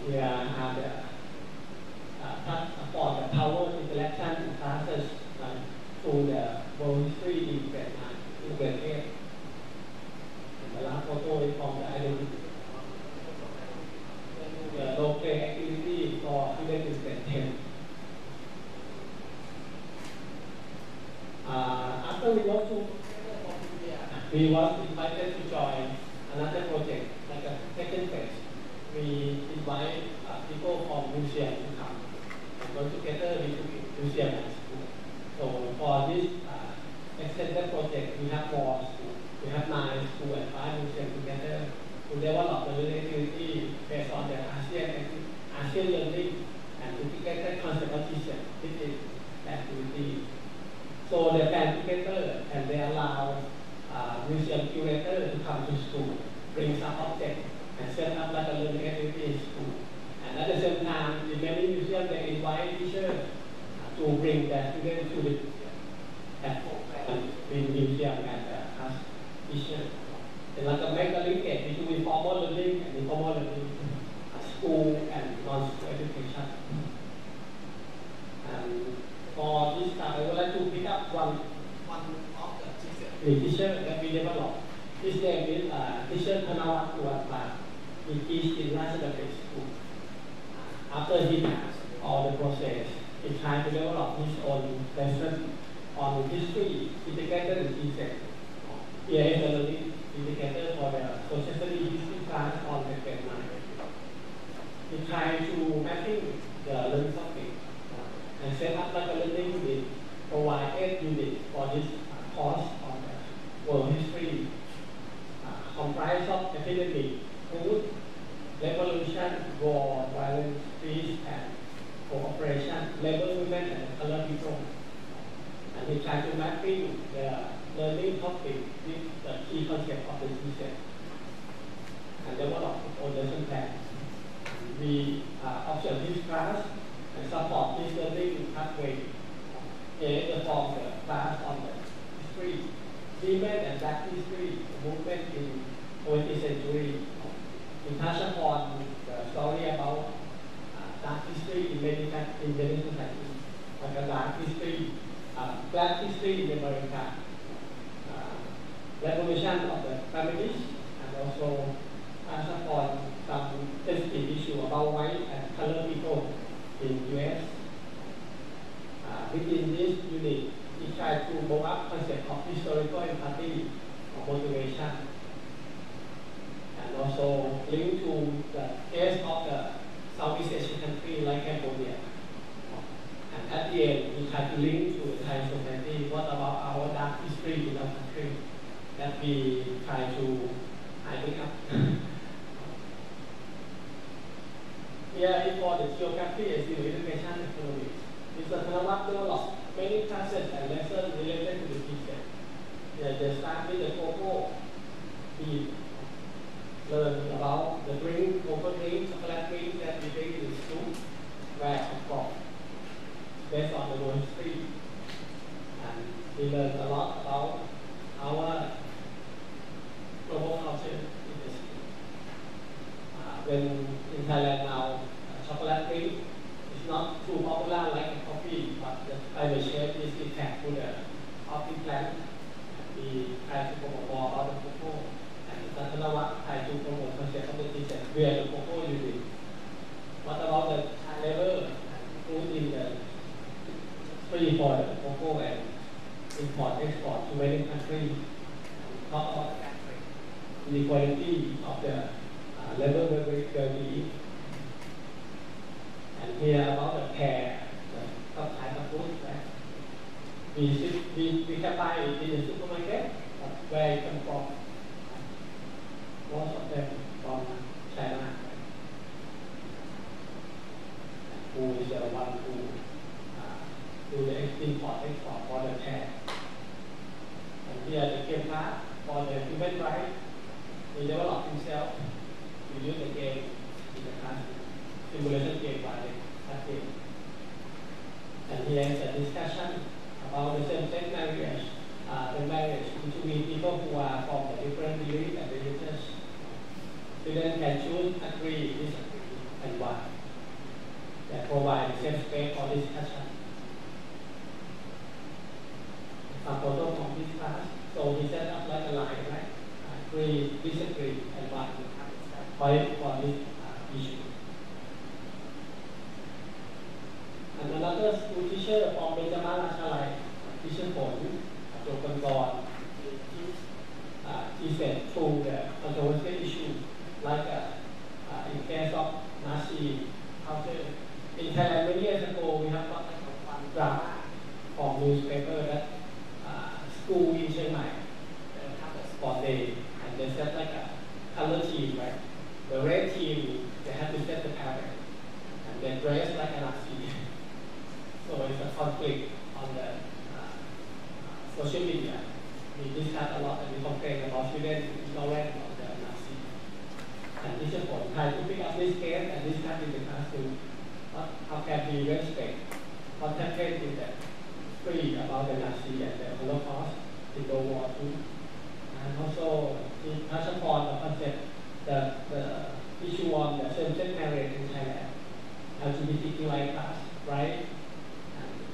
here are the for the power interaction classes through the world history in Vietnam. And the last photo is from the identity. The role play activity for students in grade 10. After we was invited to join another project, like a second phase. We invite people from museum to come and go together with museum and school. So for this extended project, we have more schools. We have 9 schools and 5 museums together to develop the relativity based on the ASEAN learning and integrated concept of teaching. This is the activity. So they plan together and they allow museum curator to come to school, bring some objects, and set up like a learning activity in school. And at the same time, in many museums, they invite teachers to bring their students to the museum and in museum and as teachers. They like to make a linkage between formal learning and informal learning, school and non-school education. And for this time, I would like to pick up one of the teacher that we developed. His name is teacher Srinakarinwirot. He teaches in National School. After he passed all the process, he tried to develop his own lesson on history, integrated with teaching. Here is the learning indicator for the social studies history class on the grade 9. He tried to mapping the learning topic and set up like a learning unit, provide 8 units for this course on the world history, comprised of epidemic, food, revolution, war, violence, peace, and cooperation, labor movement, and color people. And we try to mapping the learning topic with the key concept of the teacher and develop a lesson plan. We observe this class and support this learning pathway. Here is the form the class on the history, women and black history, the movement in 20th century. We touch upon the story about dark history in many societies, like a dark history, black history in America, revolution of the families, and also touch upon some sensitive issue about white and colored people in US. Within this unit, we try to move up concept of historical empathy or motivation, and also link to the case of the Southeast Asian country like Cambodia. And at the end, we try to link to the Thai society. What about our dark history in our country that we try to hide up? Here is for the geography and civil education economics. It's a developed many classes and lessons related to the teacher. They start with the cocoa. We learn about the drink, cocoa drink, chocolate drink that we drink in school, where of course, based on the world history. And we learn a lot about our global culture in the school. When in Thailand now, chocolate drink is not too popular like coffee, but the climate change is impact to the coffee plant. We try to promote more about the cocoa, and Srinakarinwirot try to promote concept of the teacher where the cocoa using. What about the labor food in the free for the cocoa and import export to many countries? Talk about the inequality of the labor well-being. And here about the pear, the type of food that we can buy it in the supermarket, but where it comes from, most of them from China. Who is the one who do the import export for the pear. And here the game part for the human rights, he developed himself to use the game in the class, simulation game by that game. And here is a discussion about the same-sex marriage, the marriage between people who are from the different beliefs and religions. Students can choose, agree, disagree, and why. point for this issue. And another school teacher from Benjamin Ashalai, teacher for Jokongon, he said through the controversial issue like in case of Nazi culture. In Thailand many years ago we have got one drama from newspaper that school in Chiang Mai have a sport day and they set like a color team, right? The red team they have to set the parent and they dress like a Nazi. So it's a conflict on the social media. We discuss a lot and we complain about students ignorant of the Nazi. And this is for Thai to pick up this case and discuss in the classroom. How can we respect what happened in the free about the Nazi and the Holocaust in World War II. And also we touch upon the concept that the issue on the same-sex marriage in Thailand, LGBTQI+, right?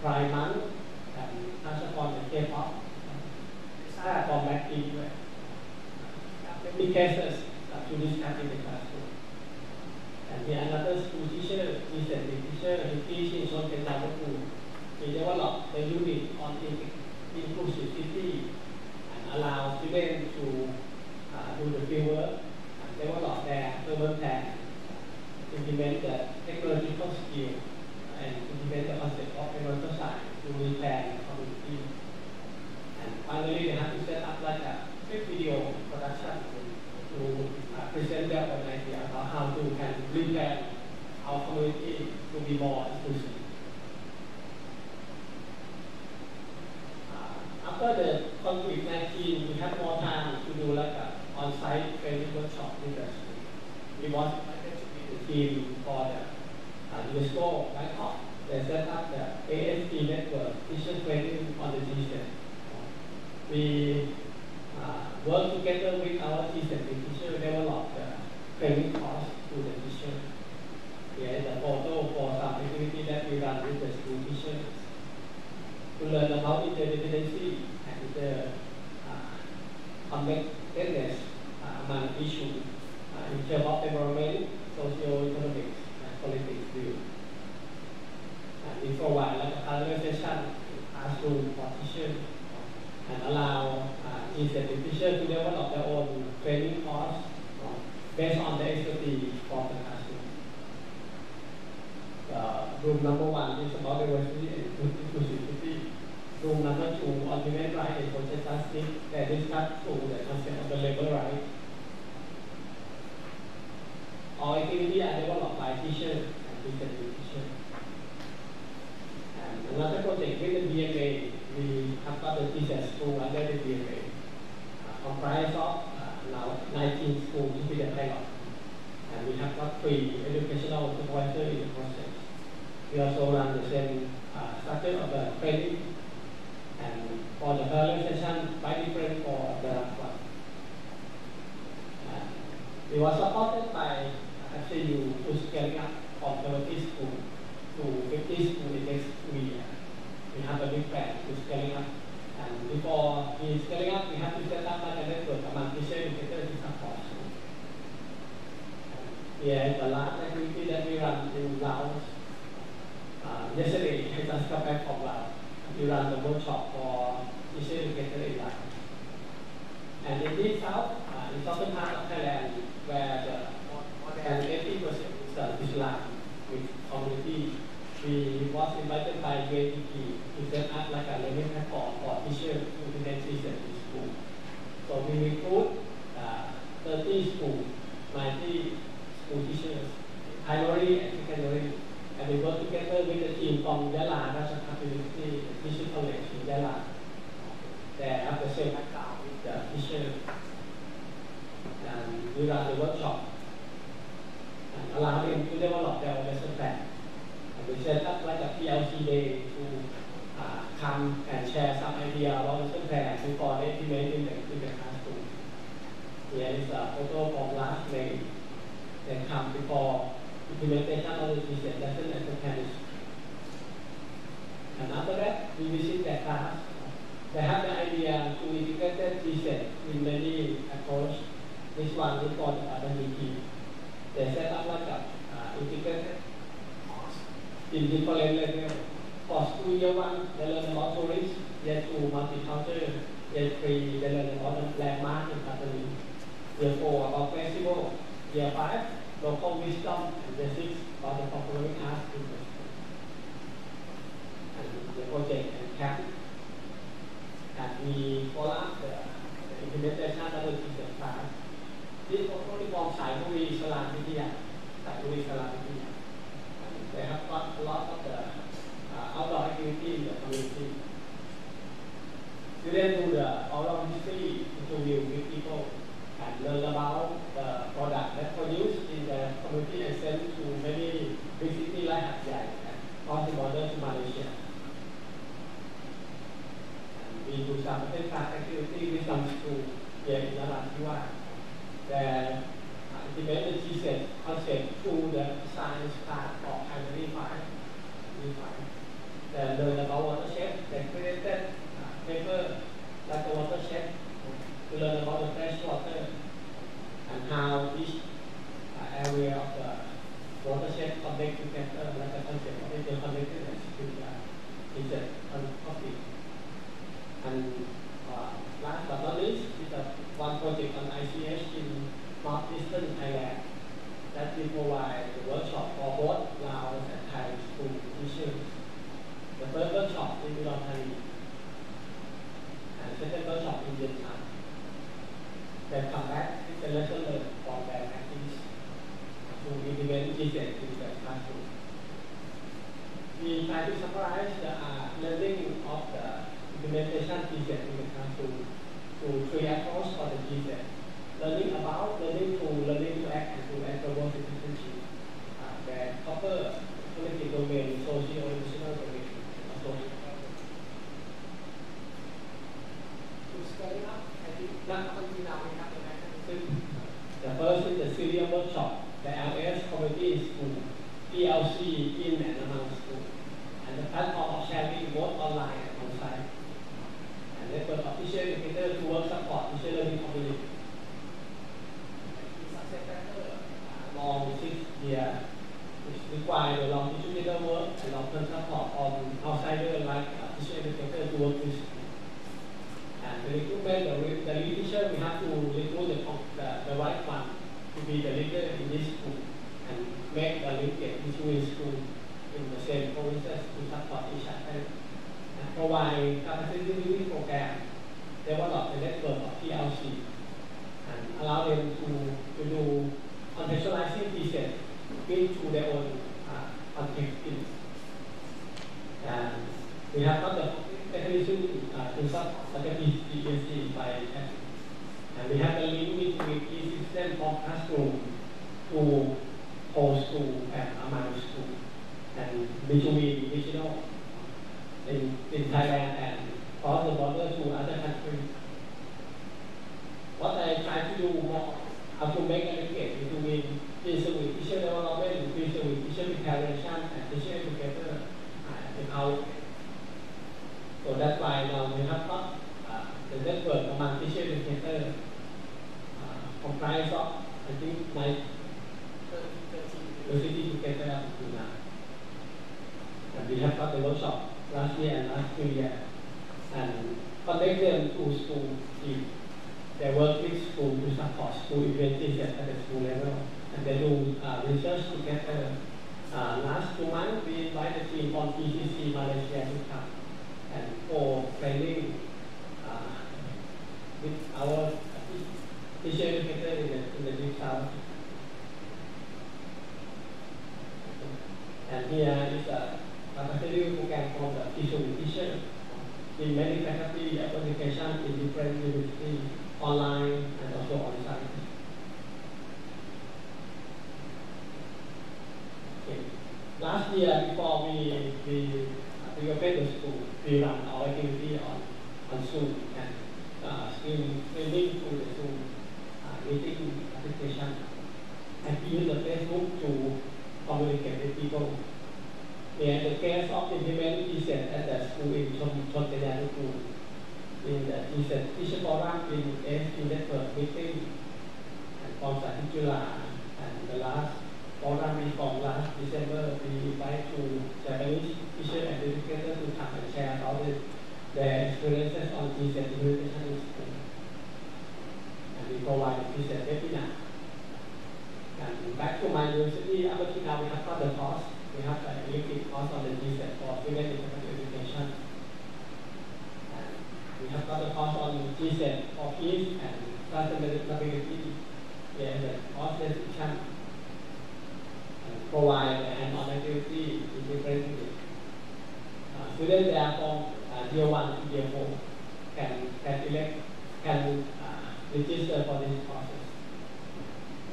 Pride Month, and touch upon the K-pop, for Black people. Many cases to discuss in the classroom. And the another school teacher, is a teacher, he teaches in Shonken Dabaku. He developed the unit on inclusivity and allow students to do the field work and develop their urban plan, implement the technological skill and implement the concept of environmental science to replan the community. And finally, they have to set up like a quick video production to present their own idea about how to can replan our community to be more inclusive. After the COVID-19, we have more time to do like a on-site training workshop in the school. We want to be the team for the UNESCO Bangkok. They set up the ASP network, teacher training on the GSET. We work together with our GSET teacher, develop the training course to the teacher. Here is a photo for some activity that we run with the school teachers to learn about interdependency and the connectedness among issues in terms of environment, socio-economics, and politics view. And we provide like a parallel session classroom for teachers and allow teachers to develop their own training course based on the expertise from the classroom. Room number 1 is about diversity and inclusivity. Room number 2 on human rights and social justice that discuss through the concept of the labor rights. All activities are developed by teachers and teachers. And another project with the BMA, we have got the teachers school under the BMA, comprised of now 19 schools in the Thailand. And we have got 3 educational supervisors in the process. We also run the same structure of the training, and for the parallel session, by different for the last one. We were supported by FCU to scaling up from 30 schools to 50 schools in next 2 years. We have a big plan to scaling up, and before we scaling up, we have to set up like a network among teachers and educators to support schools. Here is the last activity that we run in Laos. Yesterday, I just got back from Laos. We run the workshop for teachers and educators in Laos. And in this south, in southern part of Thailand, where the more than 80% is Islam with community, we was invited by UADP to set up like a learning platform for teachers to implement system in school. So we recruit 30 schools, 90 school teachers, primary and secondary, and we work together with the team from Yala National University, the teaching college in Yala. They have the same background with the teachers, and we run the workshop and allow them to develop their lesson plan. And we set up like a PLC day to come and share some idea about lesson plan before they implement in the classroom. Here is a photo from last May. They come before implementation of the lesson and plan. And after that, we visit their class. They have the idea to integrate research in many approaches. This one is called the in different levels. For school year 1, they learn about tourists. Year 2, multicultural. Year 3, they learn about the landmark in Italy. Year 4, about festival. Year 5, local wisdom. And year 6, about the performing arts in the school. And the project and camp. And we follow up the implementation of the GSET class. This only forms Thai Salam Media. Thai Salam Media. They have got a lot of the outdoor activity in the community. Students do the oral history interview with people and learn about the product that produced in the community and sent to many big cities like Hat Yai and cross the border to Malaysia. And we do some class activity with some schools here in Narathwada. They implement the GSET concept through the science class of primary 5. They learn about watershed. They created paper like a watershed to learn about the fresh water and how each area of the watershed connect together like a concept of interconnectedness with the GSET topic. And last but not least is one project on ICH in northeastern Thailand that we provide the workshop for both Laos and Thai school teachers. The first workshop in Udon Thani and second workshop in Vietnam. They come back with a lesson learned from their practice to implement GSET in the classroom. We try to summarize the learning of the implementation GSET in the classroom through 3 approaches for the GSET. Learning about, learning to, learning to act, and to act global citizenship. They cover collective domain, socio-emotional domain, and social. To scale up, I think that we now have the mechanism. The first is the serial workshop, the LS community school, PLC in and among school, and the platform of sharing both online and on-site. And network of teacher educator to work support teacher learning community. Long 6 years, which require the long teacher work and long-term support on outsider like teacher educator to work with school. And the recruitment, the lead teacher, we have to recruit the right one to be the leader in this school and make the linkage between school in the same provinces to support each other and provide capacity building program, develop the network of PLC and allow them to do contextualizing GSET into their own context. And we have got the mechanism to support like a PCSC by testing. And we have the link between e-system from classroom to whole school and among school and between regional in Thailand and cross the border to other countries. What I try to do more, how to make a linkage between teacher development, teacher preparation, and teacher educator empowerment. So that's why now we have got the network among teacher educator comprised of, I think, 30 educators up to now. And we have got the workshop last year and last 2 years, and connect them to school team. They work with school to support school events at the school level, and they do research together. Last 2 months, we invited the team from PCC Malaysia to come and for training with our teacher educator in the Deep South. And here is a capacity program for the teacher in many faculty applications in different universities, online and also on site. Okay. Last year, before we opened the school, we run our activity on Zoom and streaming through the Zoom meeting application. And we use the Facebook to communicate with people. And the case of implementing GSET at the school in Chonteyan School, in the GSET teacher forum in AFP network meeting, and from July, and the last forum we from last December, we invite to their experiences on GZ implementation in school. And we provide the GZ webinar. And back to my university, up until now we have got the course. We have an elective course on the GZ for student education. And we have got the course on GZ for peace and sustainability. There is a course description and provide a hands-on activity in different ways. Students there from year 1 to year 4 can register for this process.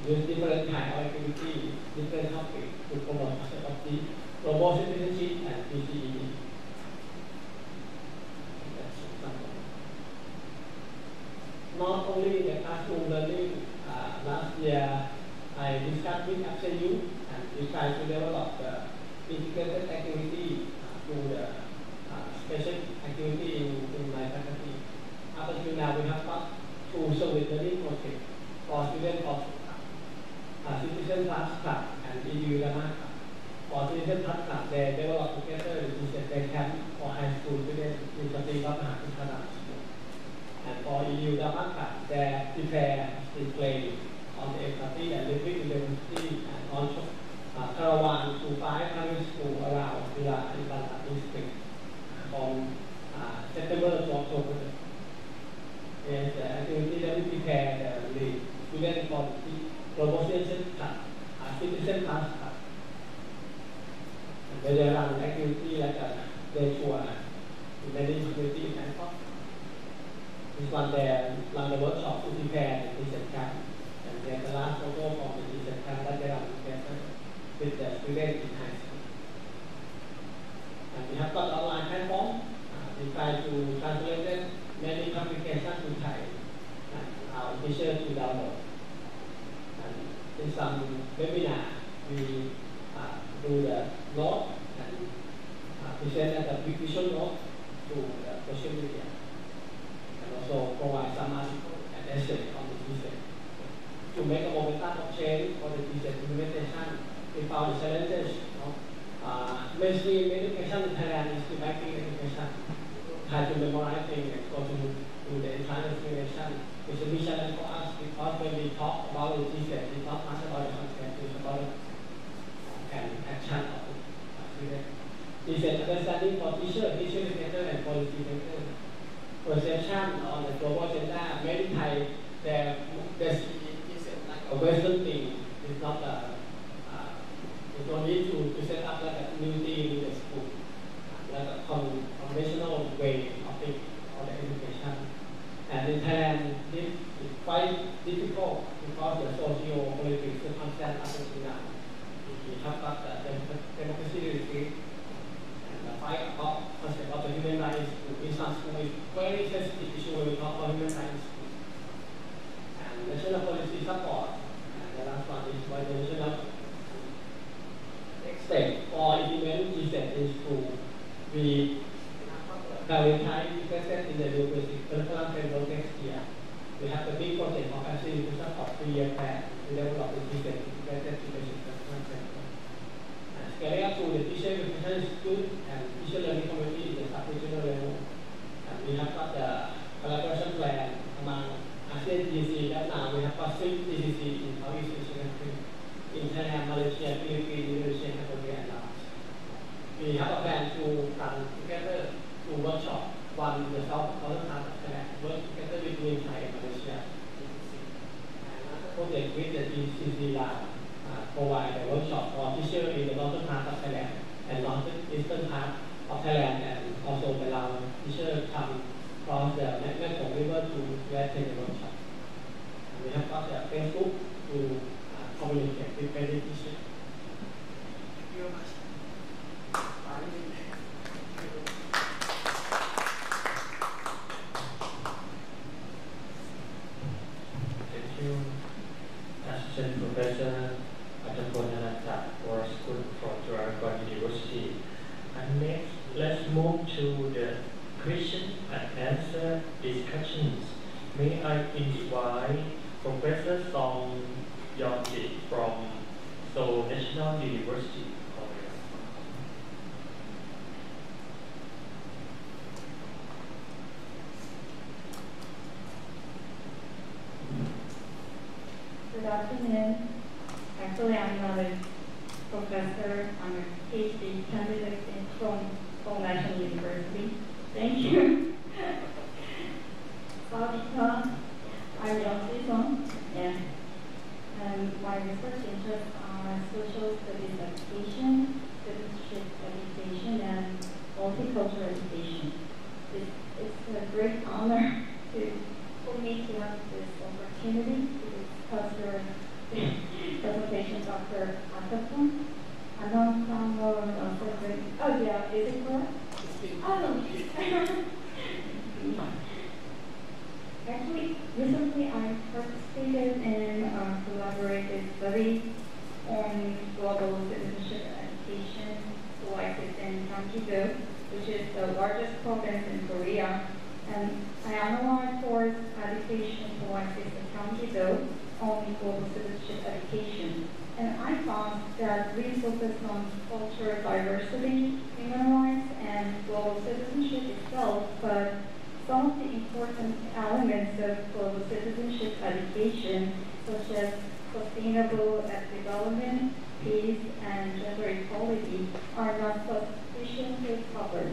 Use different kind of activity, different topics to promote the global citizenship and PCED. Not only the classroom learning, last year I discussed with APSEU and we tried to develop the integrated activity to the special activity in my faculty. Up until now we have got 2 service learning projects for students of Citizen Plus Club and EDU Dharma Club. For Citizen Plus Club, they develop together with the camp for high school students in the field of Thailand. And for EDU Dharma Club, they prepare display on the empathy and living university and also caravan to 5 primary schools around Villa and Banda district from September to October. Yes, the activity that we prepare the students for the global citizen class, citizen class. And they run activity like a day tour in many communities and Bangkok. This one they run the workshop to prepare the citizen class. And then the last photo from the citizen class that they run together with the students in high school. And we have got online platform. We try to translate many publications to Thai and our teachers to download. And in some webinar, we do the note and present as a visual note to the social media. And also provide some article and essay on the thesis. To make a momentum of change for the thesis implementation, we found the challenges. Mainstream education in Thailand is to banking education. Try to memorize things and go to the entire explanation. It's a big challenge for us because when we talk about the thesis, it's not much about the content, it's about the action of the student. Thesis understanding for teacher educator, and policy maker. Perception on the global agenda, many Thai, there's a Western thing. It's not you don't need to set up like a new thing in the school, like a conventional way of thinking or the education. And in Thailand, this is quite difficult because the socio-political circumstance up until now. We have got the democracy retreat and the fight about concept of the human rights in some schools is very sensitive issue when we talk about human rights. And national policy support, and the last one is by the national extent or implement GZ in school. We prioritize invested in the university curriculum framework next year. We have a big project of actually to support 3-year plan to develop the GZ integrated education curriculum framework. Scaling up to the teacher education institute and teacher learning community in the sub-regional level. And we have got the collaboration plan among ASEAN GCC, and now we have got 6 GCC in Southeast Asian countries. In Thailand, Malaysia, Philippines, Indonesia, Cambodia, and Laos. We have a plan to run together 2 workshops, one in the southern part of Thailand, work together between Thailand and Malaysia. And another project with the GCC Lab provide a workshop for teachers in the northern part of Thailand and northeastern part of Thailand, and also allow teachers come across the Mekong River to attend the workshop. And we have got the Facebook to communicate with many teachers. Thank you very much. Thank you, Assistant Professor for School from Srinakarinwirot University. And next, let's move to the question and answer discussions. May I invite Professor Song Yong-Ki from Seoul National University, Korea. a professor. I'm a PhD candidate from National University. Thank you. Sawadika. I'm Young and my research interests are social studies education, citizenship education, and multicultural education. It's a great honor for me to have this opportunity to discuss your presentation, Dr. Atapon. Oh yeah, is it correct? Oh. Actually, recently I participated in a collaborative study on global citizenship education selected in Gyeonggi-do, which is the largest province in Korea. And I analyzed course education selected in Gyeonggi-do on global citizenship education. And I found that we focus on cultural diversity, human rights, and global citizenship itself, but some of the important elements of global citizenship education, such as sustainable development, peace, and gender equality, are not sufficiently covered.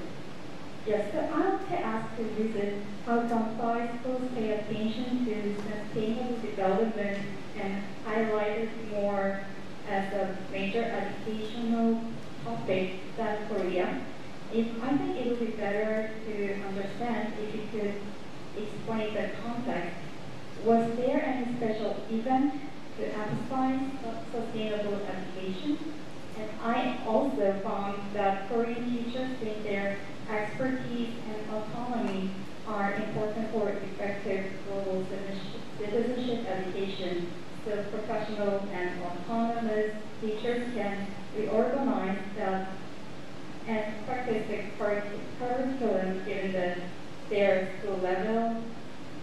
Yes, so I want to ask the visit how come schools pay attention to sustainable development and highlight it more as a major educational topic than Korea. I think it would be better to understand if you could explain the context. Was there any special event to emphasize sustainable education? And I also found that Korean teachers think their expertise and autonomy are important for effective global citizenship education. So professional and autonomous teachers can reorganize and practice the curriculum given their school level,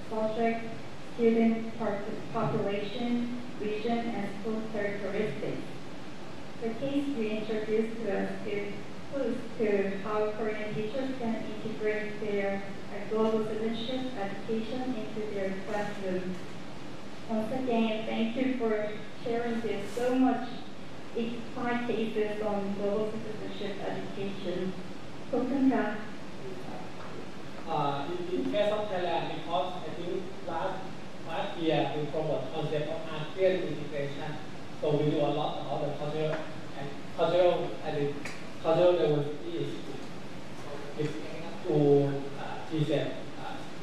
subject, student population, region, and school characteristics. The case you introduced to us is clues to how Korean teachers can integrate their global citizenship education into their classroom. Once again, thank you for sharing this so much exciting cases on global citizenship education. Kokunka. In case of Thailand, because I think last year we promote concept of ASEAN integration, so we do a lot about the cultural diversity is to teach them.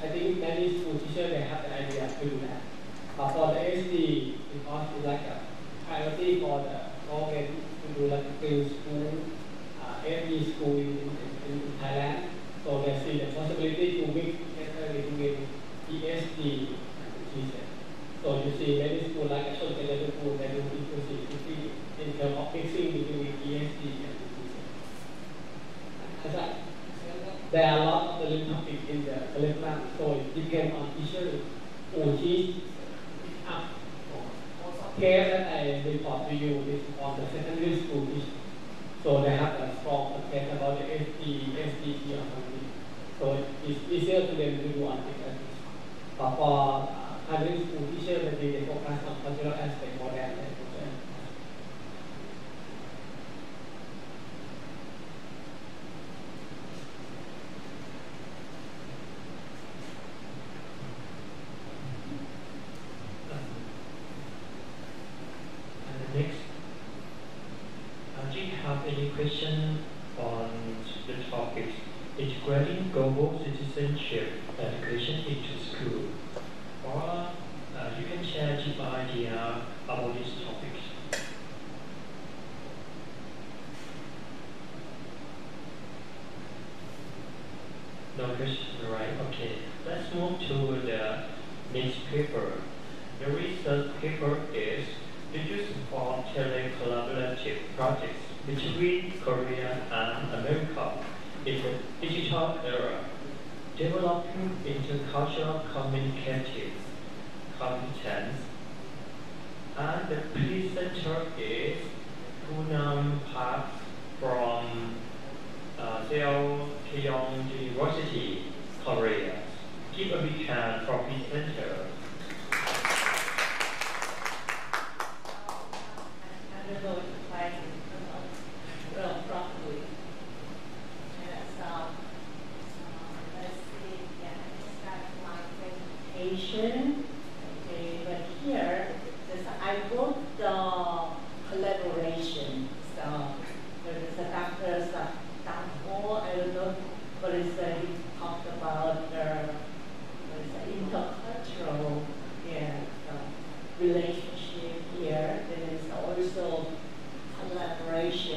I think many school teachers they have the idea to do that. But for the SD, because it's like a priority for the government to do like a field school, every school in Thailand. So they see the possibility to mix together between ESD and teacher. So you see many schools like a Shonteja school, they do inclusivity in terms of mixing between ESD and teacher. There are a lot of the little topics in the curriculum, so it depends on teacher who teach up. Case that I report to you is on the secondary school teaching. So they have a strong case about the SDT or something. So it's easier for them to do on it. But for primary school teachers, maybe they focus on cultural aspect more than the cultural aspect. Next, do you have any question on the topic integrating global citizenship education into school? Or you can share your idea about this topic. No question, right? Okay. Let's move to the next paper. The research paper is the use of tele-collaborative projects between Korea and America in the digital era, developing intercultural communicative competence. And the presenter is Poonam Park from Srinakarinwirot University, Korea. Give a big hand for presenter. I don't know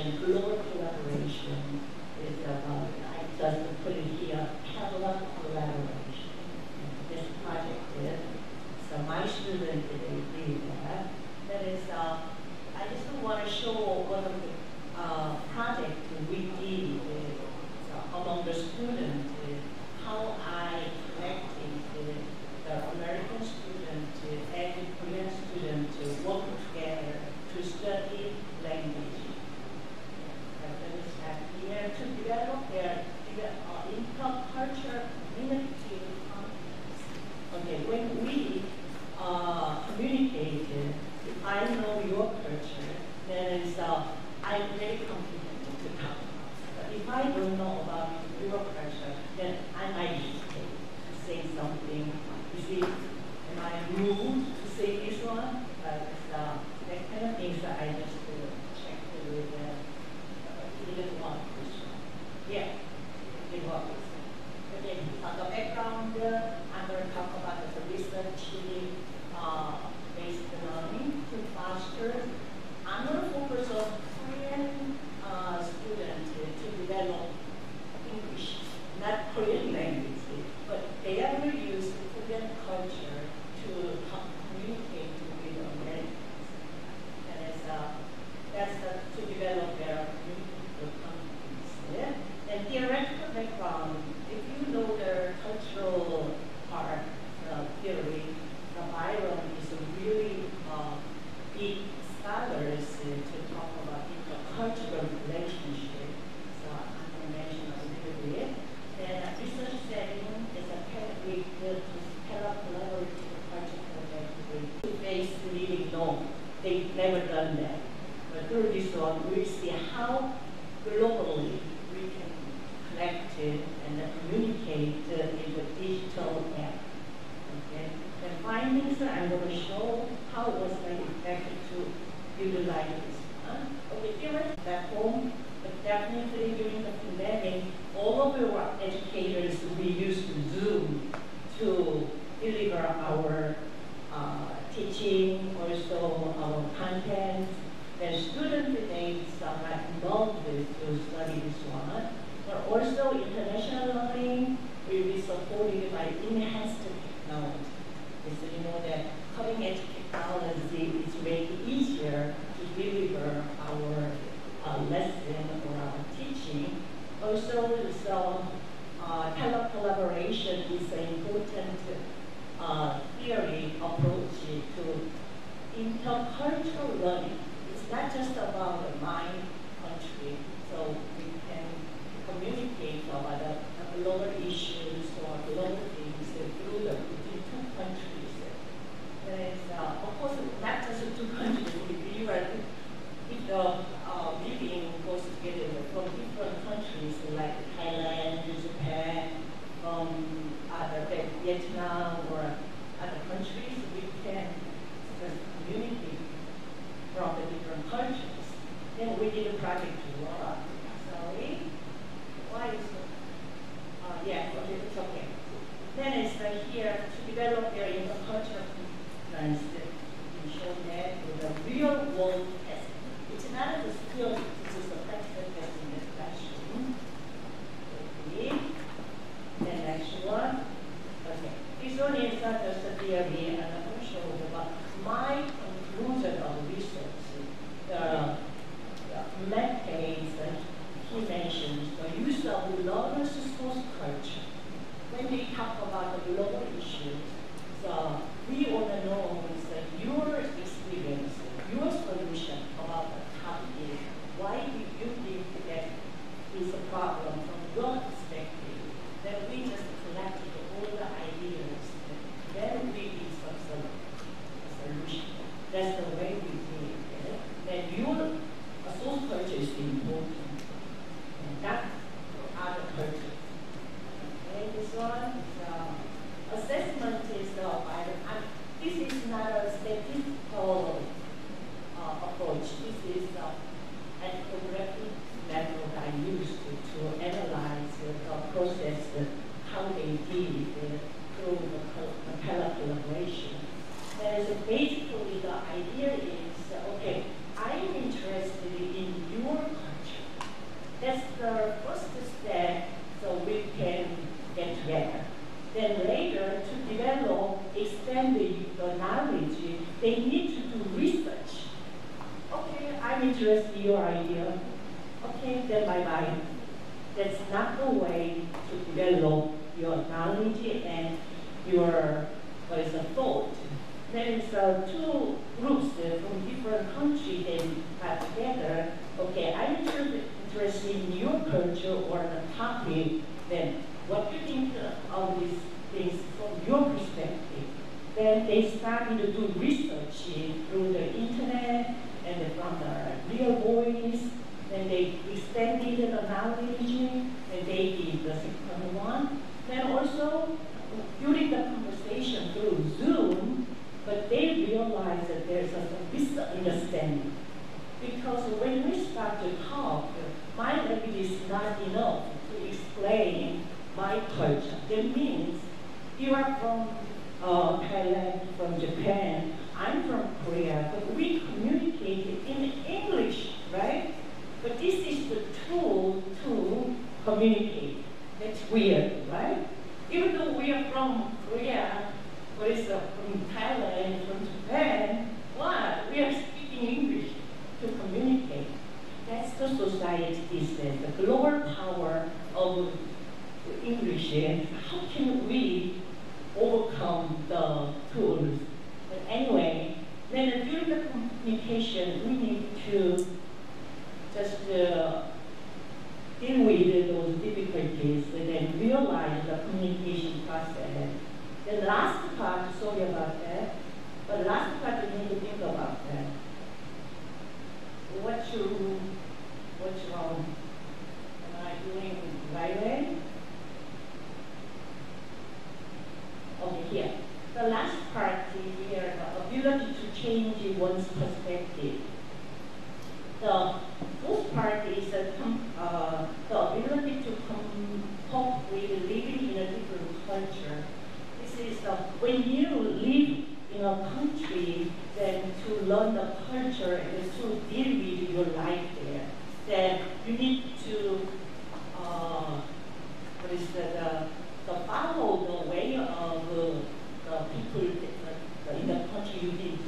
collaboration, global collaboration is about, I just put it here, parallel collaboration. This project is, so my students, they did that. That is, I just want to show one of the projects we did among the students, how I connected the American students and the Korean students working together to study language. To develop their intercultural community competence. Okay, when we communicate, if I know your culture, then I'm very confident to talk. But if I don't know about your culture, then I might hesitate to say something. You see, am I rude to say this one? That kind of things that I just checked with even one question. Yeah, it was. Okay, the background, I'm going to talk about the research based learning to foster. I'm going to focus on Korean students to develop English, not Korean language, but they are going to use Korean culture to communicate with Americans. And that's to develop their communicative competence. And theoretical background, if you know the cultural part, theory, the Byron is a really big scholars to talk about intercultural relationship. So I'm going to mention a little bit. And research setting is a pedagogic collaborative culture project. They really know they've never done that. But through this one, we see how globally we can connect it and communicate in the digital app. Okay? The findings I'm going to show how it was very effective to utilize this. Okay, here at home, but definitely during the pandemic, all of our educators, we used Zoom to deliver our teaching, also our content. The students today are involved with to study this one. But also international learning will be supported by enhanced technology. So you know that cutting edge technology is making it easier to deliver our lesson or our teaching. Also, collaboration is an important theory approach to intercultural learning. It's not just about my country, so we can communicate about the global issues or global things through the two countries. There's, of course, not just two countries. If the meeting goes together from different countries like Thailand, Japan, Vietnam, or other countries, we can communicate from the different countries. Then we did a project to Laura. Sorry. Why is it? Yeah, okay, it's okay. Then it's here to develop their intercultural competence. We show that with a real world test. It's not a skill, this is a practical test in the classroom. Okay. The next one. Okay. This one is not just a theory, and I'm going to show you about my conclusion of research. The methods that he mentions, the use of learners' source culture. When they talk about the global issues, so we want to know is that your experience, your solution about the topic is why interest in your idea, okay, then bye-bye. That's not the way to develop your knowledge and your thought. There is two groups from different countries that got together. Okay, I'm interested in your culture or the topic. Then what do you think of these things from your perspective? Then they started to do research through the internet and from the real voice. Then they extended the knowledge, and they did the second one. Then also, during the conversation through Zoom, but they realized that there's a misunderstanding. Because when we start to talk, my language is not enough to explain my culture. That means you are from Thailand, from Japan, I'm from Korea, but we communicate in English, right? But this is the tool to communicate. That's weird, right? Even though we are from Korea, from Thailand, from Japan, what? We are speaking English to communicate. That's the society these days, the global power of English. And how can we overcome the tools? But anyway, then during the communication, we need to just deal with those difficulties and then realize the communication process. The last part, sorry about that, but the last part you need to think about that. What's wrong? Am I doing right way? Okay, here. The last part here, the ability to change one's perspective. The fourth part is the ability to cope with living in a different culture. This is when you live in a country, then to learn the culture and to deal with your life there, then you need to follow the way of the people in the country you live in.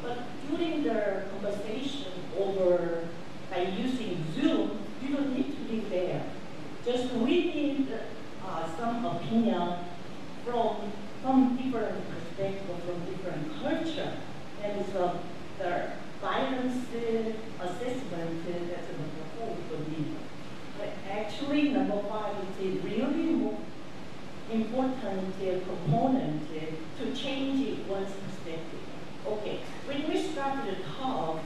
But during the conversation over by using Zoom, you don't need to live there. Just we need some opinion from different perspectives, from different culture. And so the violence assessment, that's number 4 for me. But actually, number 5 is really more important component to change one's perspective. Okay, when we started to talk,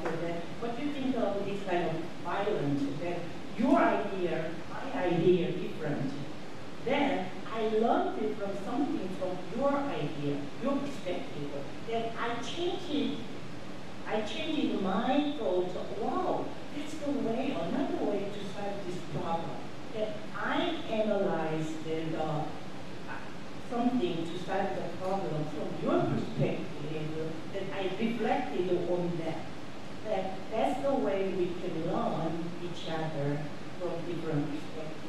what do you think of this kind of violence? That your idea, my idea, different. Then I learned it from something from your idea, your perspective. Then I changed my thoughts. Wow, that's the way, another way to solve this problem. Then I analyzed something to solve the problem from your perspective, that I reflected on that. That's the way we can learn each other from different perspectives.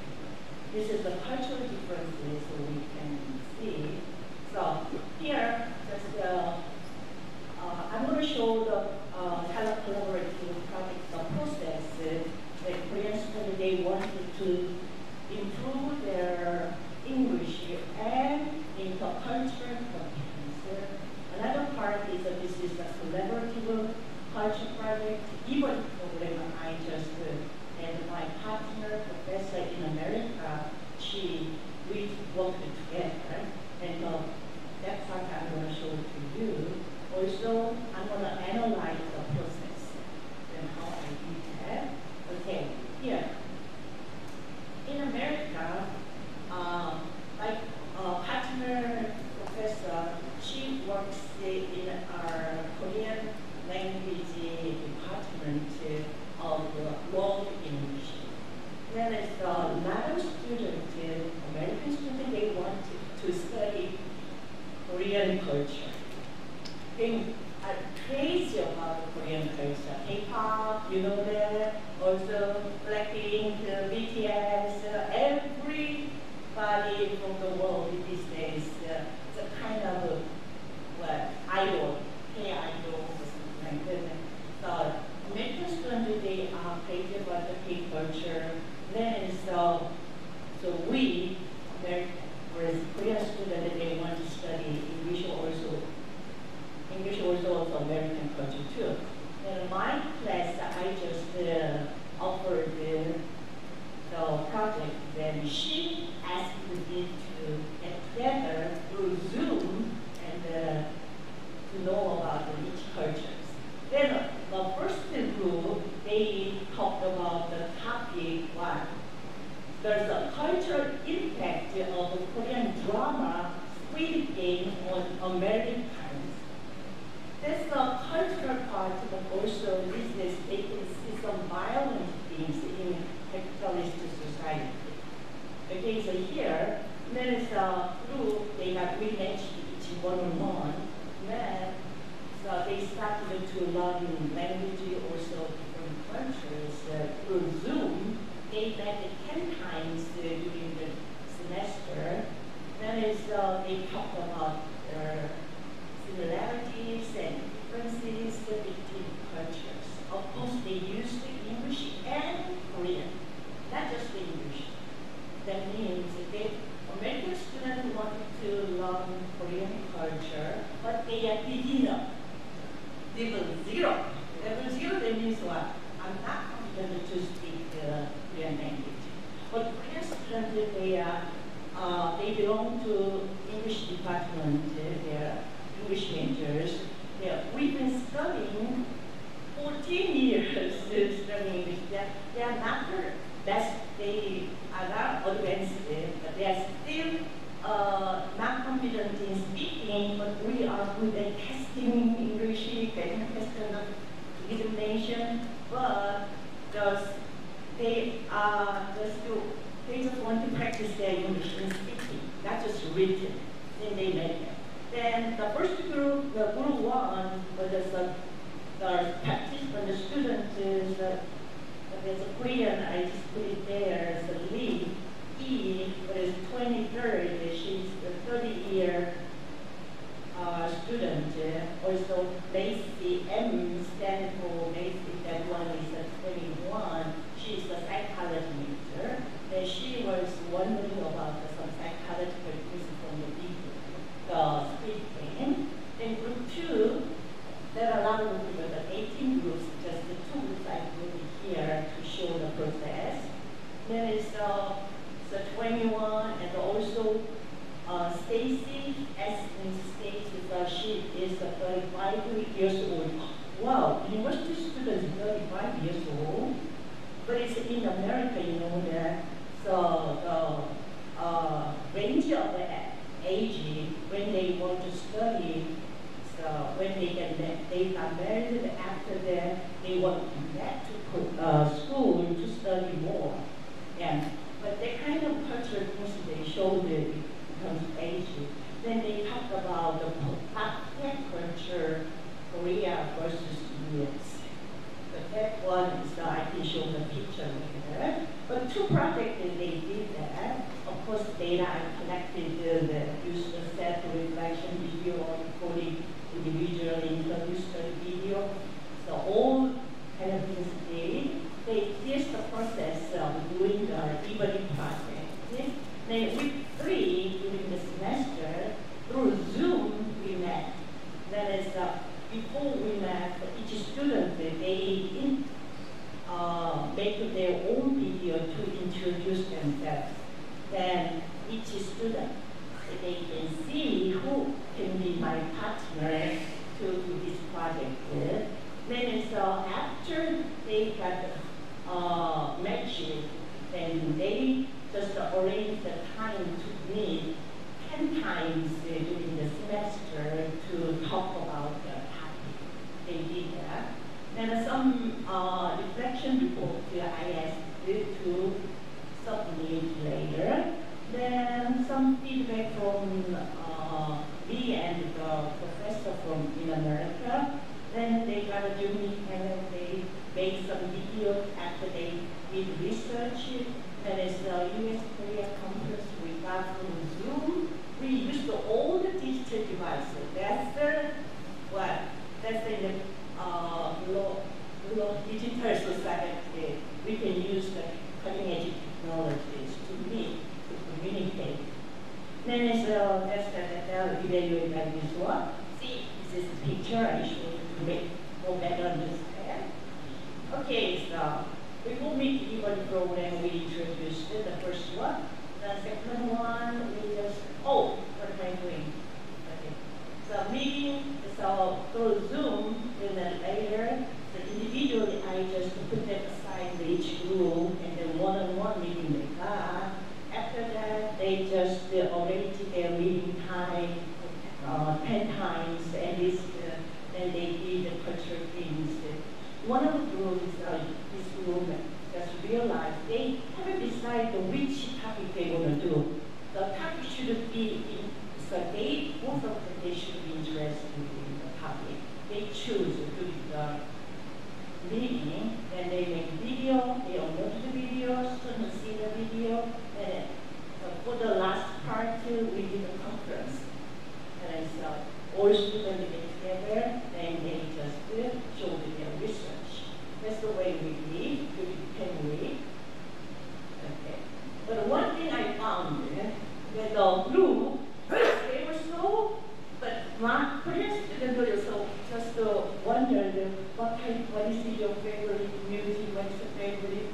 This is the cultural differences so we can see. So here, just I'm going to show the Thailand collaborative project process. The Korean students, they wanted to improve their English and intercultural competence. Another part is that this is a collaborative culture project. Even program I just and my partner, professor in America, we worked together. And that part I'm going to show to you. Also, I'm going to analyze the process and how I did that. Okay, here. In America, my partner professor, she works in our Korean language department of world English. There is a lot of students, American students, they want to study Korean culture. They are crazy about Korean culture. K-pop, you know that. Also Blackpink, BTS, everybody from the world these days. It's a kind of idol, K-idol or something like that. So American students, they crazy about the K culture. Then so we, whereas Korean students, they want to study English also American culture too. In my class, I just offered the project. Then she asked me to get together through Zoom and to know about each cultures. Then the first group, they talked about the topic one. There's a cultural impact of Korean drama Squid Game on Americans. That's the cultural part, but also business. They can see some violent things in capitalist society. Okay, so here, there is a group, they got rematched each one-on-one. Then, so they started to learn language, also different cultures through Zoom. They met 10 times during the semester. Then they talked about their similarities and differences between cultures. Of course, they used English and Korean, not just the English. That means that American students wanted to learn Korean culture, but they are beginner. Level 0. Level 0, that means what? I'm not confident to speak Korean language. But Korean students, they belong to English department. They're English majors. We've been studying 14 years studying English. They are not the best. They are not advanced, but they are still not confident in speaking, but we are good at testing English, getting tested examination, but they just want to practice their English in speaking, not just written. Then they make it. Then the first group, the group one, the participant, the student is, there's a Korean, I just put it there, as a lead. E, but is 23rd, she's the 30-year student. Also, Macy M stands for Macy, that one is 21. She's a psychology major. And she was wondering about some psychological things from the video, the Squid Game. Then group 2, there are a lot of groups, but 18 groups, just the 2 groups I put here to show the process. Then it's the 21, and also Stacy, as in Stacy, she is 35 years old. Wow, university students 35 years old, but it's in America, you know that. So the range of the age when they want to study, so when they got married, after that they want to come back to school to study more. And but the kind of cultural things they showed in terms of age. Then they talked about the black culture, Korea versus US. The that one is I can show the picture later. But 2 projects they did that. Of course, data I collected the user set reflection video recording individual interview study video. So all kind of things here's the process of doing the e-learning project. Then week 3 during the semester, through Zoom we met. That is, before we met, each student, they make their own video to introduce themselves. Then each student, they can see who can be my partner to do this project with. Then after they got matching, then they just arrange the time to meet 10 times during the semester to talk about the topic. They did that. Then some reflection report I asked to submit later. Then some feedback from me and the professor from in America. Then they got a Zoom and then they made some videos after they did research. That is the US Korea conference we got from Zoom. We used all the digital devices. That's the digital society before mid-event program, we introduced the first one. The second one, we just, what am I doing? Okay. So meeting, so through Zoom, and then later, so individually, I just put them aside in each group, and then one-on-one meeting they got. After that, they just arrange their meeting time 10 times, and then they did the cultural things. One of the groups, this group, just realized they haven't decided which topic they want to do. The topic should be, so both of them, they should be interested in the topic. They choose to do the meeting, and they make video, they upload the video, students see the video, and for the last part, we did a conference. And so all students get together, and they just show their research. That's the way we did during 10 weeks. Okay. But one thing I found, that the group, they were so, but my Korean students also just wondered what is your favorite music, what is your favorite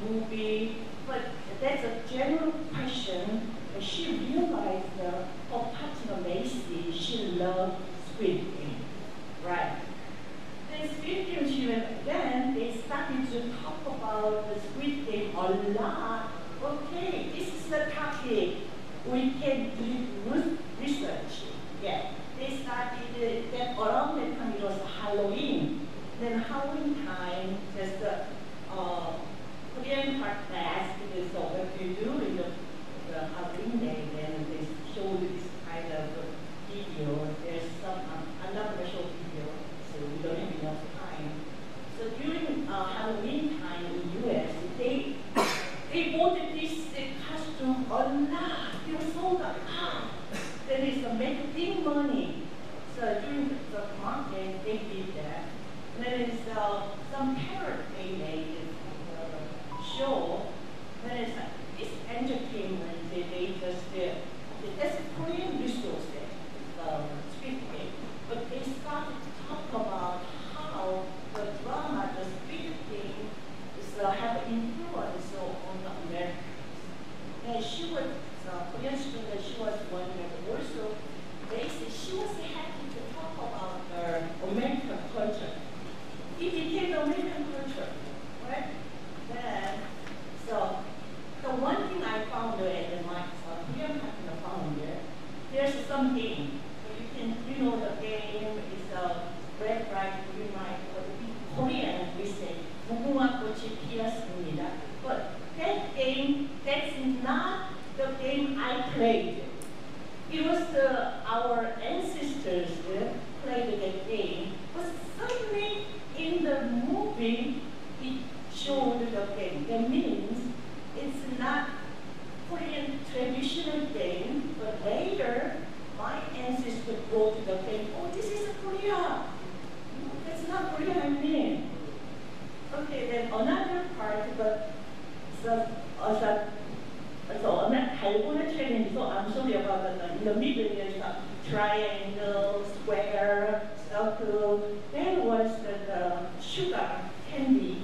movie. But that's a general question. She realized her partner Macy, she loved Squid Game, right? Then Squid Game, she went again, they started to talk about the Squid Game a lot. Okay, this is the topic. We can do research. Yeah, they started, then around that time it was Halloween. Then Halloween time, just Korean part asked, so what do you do in the Halloween day? Then they showed this kind of video. There's some, I'm not going to show video, so we don't have enough time. So during Halloween time in US, they bought this costume a lot. They were sold out. Then it's make big money. So during the market, they did that. And then it's some parrot they made show. Then it's this entertainment. They just that's a Korean resource Squid Game. But they started to talk about how the drama, the Squid Game, have influence on the Americans. And she was Korean student. She was wondering also. Basically, she was happy to talk about her American culture. It became American culture, right? Then, so the one thing I found at my Korean partner found there's some game. You know the game is red, white, green, white. Korean we say 무궁화 꽃이 피었습니다. But that game, that's not the game I played. It was our ancestors played that game, but suddenly in the movie it showed the game. That means it's not Korean traditional game, but later my ancestors brought the game. Oh, this is Korea. No, that's not Korea, I mean. Okay, then another part, but so on that 달고나 challenge, so I'm sorry about that. In the middle there's a triangle, square, circle. That was the sugar candy.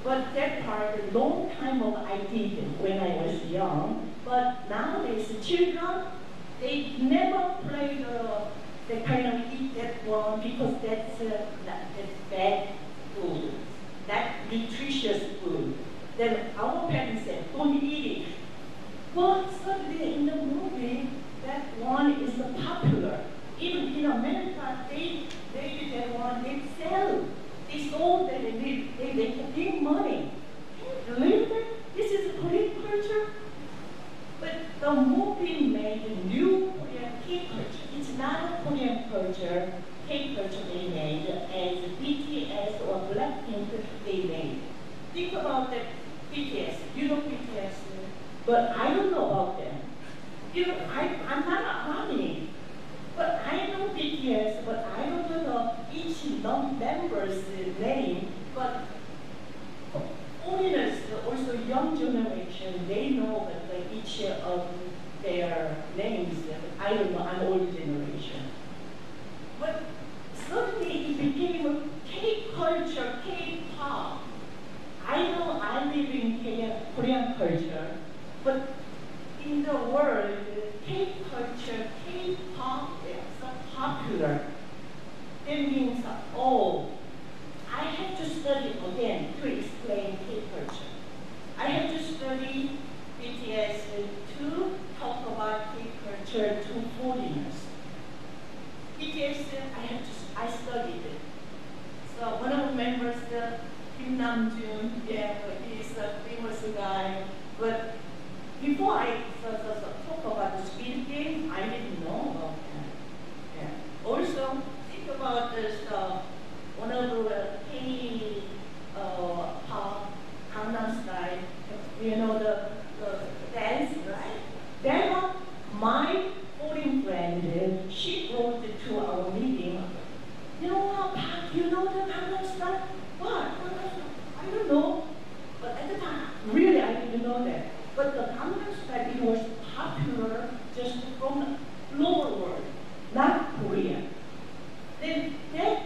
But that part, a long time ago I did when I was young. But nowadays children, they never play they kind of eat that one because that's bad food, not nutritious food. Then our parents said, don't eat it. But suddenly in the movie, that one is popular. Even in America, they did that one, they sell. They sold that and they make big money. Can you believe that? This is Korean culture. But the movie made a new Korean K-culture. It's not a Korean culture, K-culture they made, as BTS or Blackpink they made. Think about the BTS. You know BTS? But I don't know about them. You know, I'm not an army, but I know BTS, but I don't know each member's name. But foreigners, also young generation, they know each of their names. I don't know, I'm old generation. But suddenly it became a K-culture, K-pop. I know But before I talk about the speed game, I didn't know about that. Yeah. Also, think about this, one of the K-pop Gangnam Style, you know, the dance, right? Then my foreign friend, she wrote to our meeting, you know what, Park, you know the Gangnam Style? What? I don't know. But at the time, really, I didn't know that. But the Gangnam Style, it was popular just from the lower world, not Korea. Then that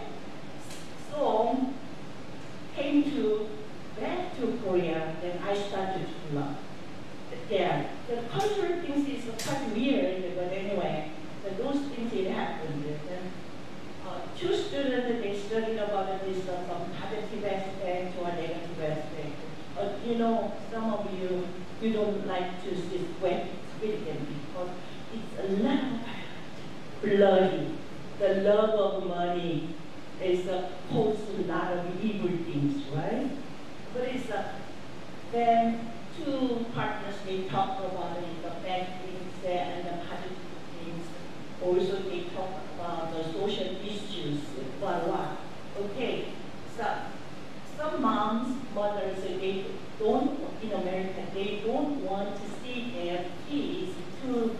song came back to Korea, then I started to love. Yeah, the cultural things is quite weird, but anyway, those things it happened. Then, two students, they studied about this from positive aspect to a negative aspect. You know, some of you don't like to see wet film because it's a lot of bloody. The love of money is causes a lot of evil things, right? But it's then two partners, they talk about the bad things and the positive things. Also, they talk about the social issues, what. Okay, so some mothers, they don't, in America, they don't want to see their kids to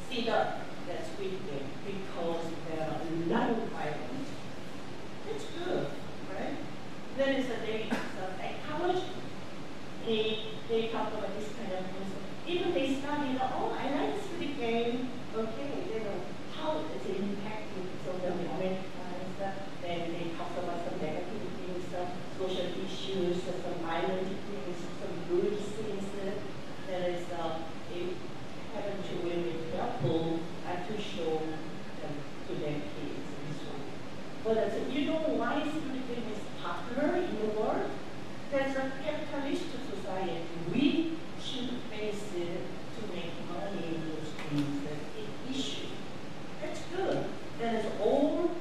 see the squid game because there are a lot of violence. That's good, right? Then it's psychology. They talk about this kind of things. Even they study, I like squid game. Okay, they know how it's impacting so the Americans. Then they talk about some negative things, social issues, some violent things, some rude things. There is they happen to be careful to show them to their kids and so on. But you know why squid game is popular in the world? There's a capitalist society. We should face it to make money in those things. It's issue. That's good. That is all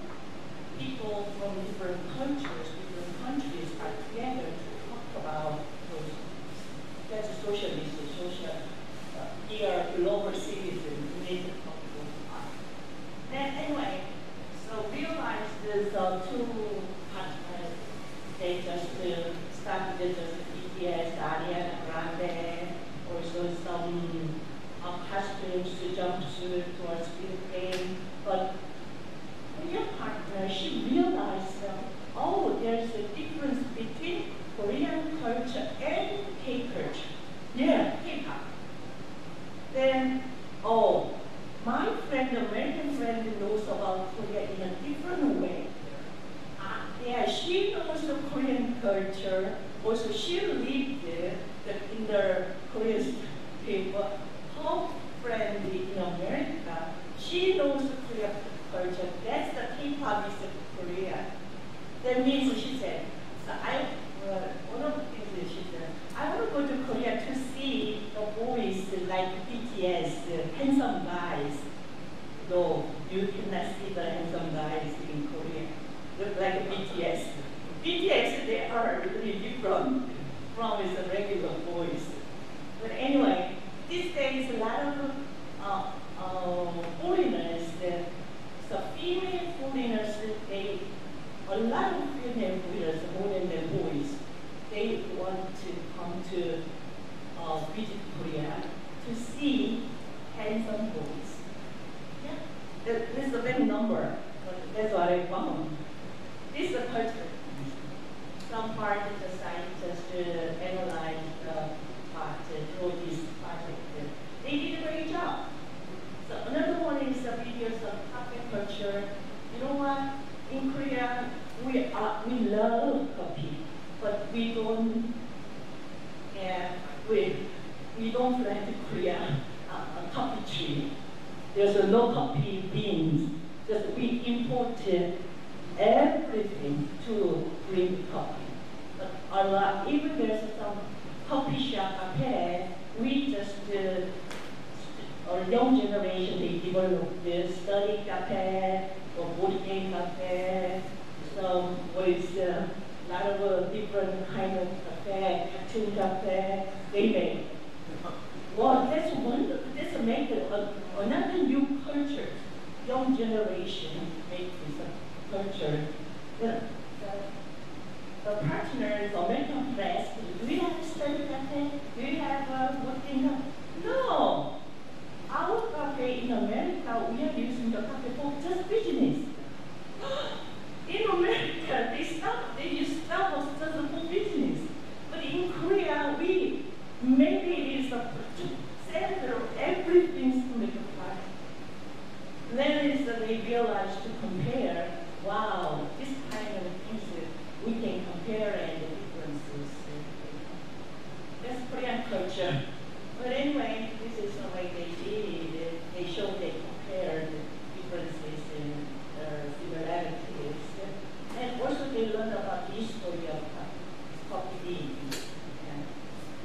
people from different countries are together to talk about those things. That's a socialist, we are global citizens, we need to talk about that. Then anyway, so realize there's two partners, they just started just BTS, Ariana Grande, also some costumes, jumpsuit towards Squid Game, but Korean partner, she realized there's a difference between Korean culture and K-culture. Yeah, K-pop. Then, my friend, American friend, knows about Korea in a different way. Yeah, she knows the Korean culture. Also, she lived in the Korean people. Her friend in America, she knows the Korean culture. That's the K-pop is Korea. That means she said, so one of the things that she said, I want to go to Korea to see the boys like BTS, handsome guys. No, you cannot see the handsome guys in Korea. Look like BTS. BTS, they are really different from the regular boys. But anyway, these days a lot of foreigners, so female foreigners, a lot of female foreigners, more than the boys, they want to come to visit Korea to see handsome boys. Yeah, this is a big number. That's what I found. This is a culture. Some part of the scientists analyze the part through this project. They did a great job. So another one is the videos of copy culture. You know what? In Korea, we love copy, but we don't. We don't like Korea a copy tree. There's no copy beans. Just we imported everything to bring copy. But even there's some coffee shop cafe, we just our young generation, they developed this study cafe or board game cafe, some with a lot of different kind of cafe, cartoon cafe, they made. think, no, our cafe in America, we are using the cafe for just business. In America, they use Starbucks just for business. But in Korea, we maybe it is the center of everything to make a product. Then is that they realize to compare, wow, this kind of things we can compare and the differences. That's Korean culture. But anyway, this is the way they did it. They showed they compared differences and similarities. And also they learned about the history of coffee beans.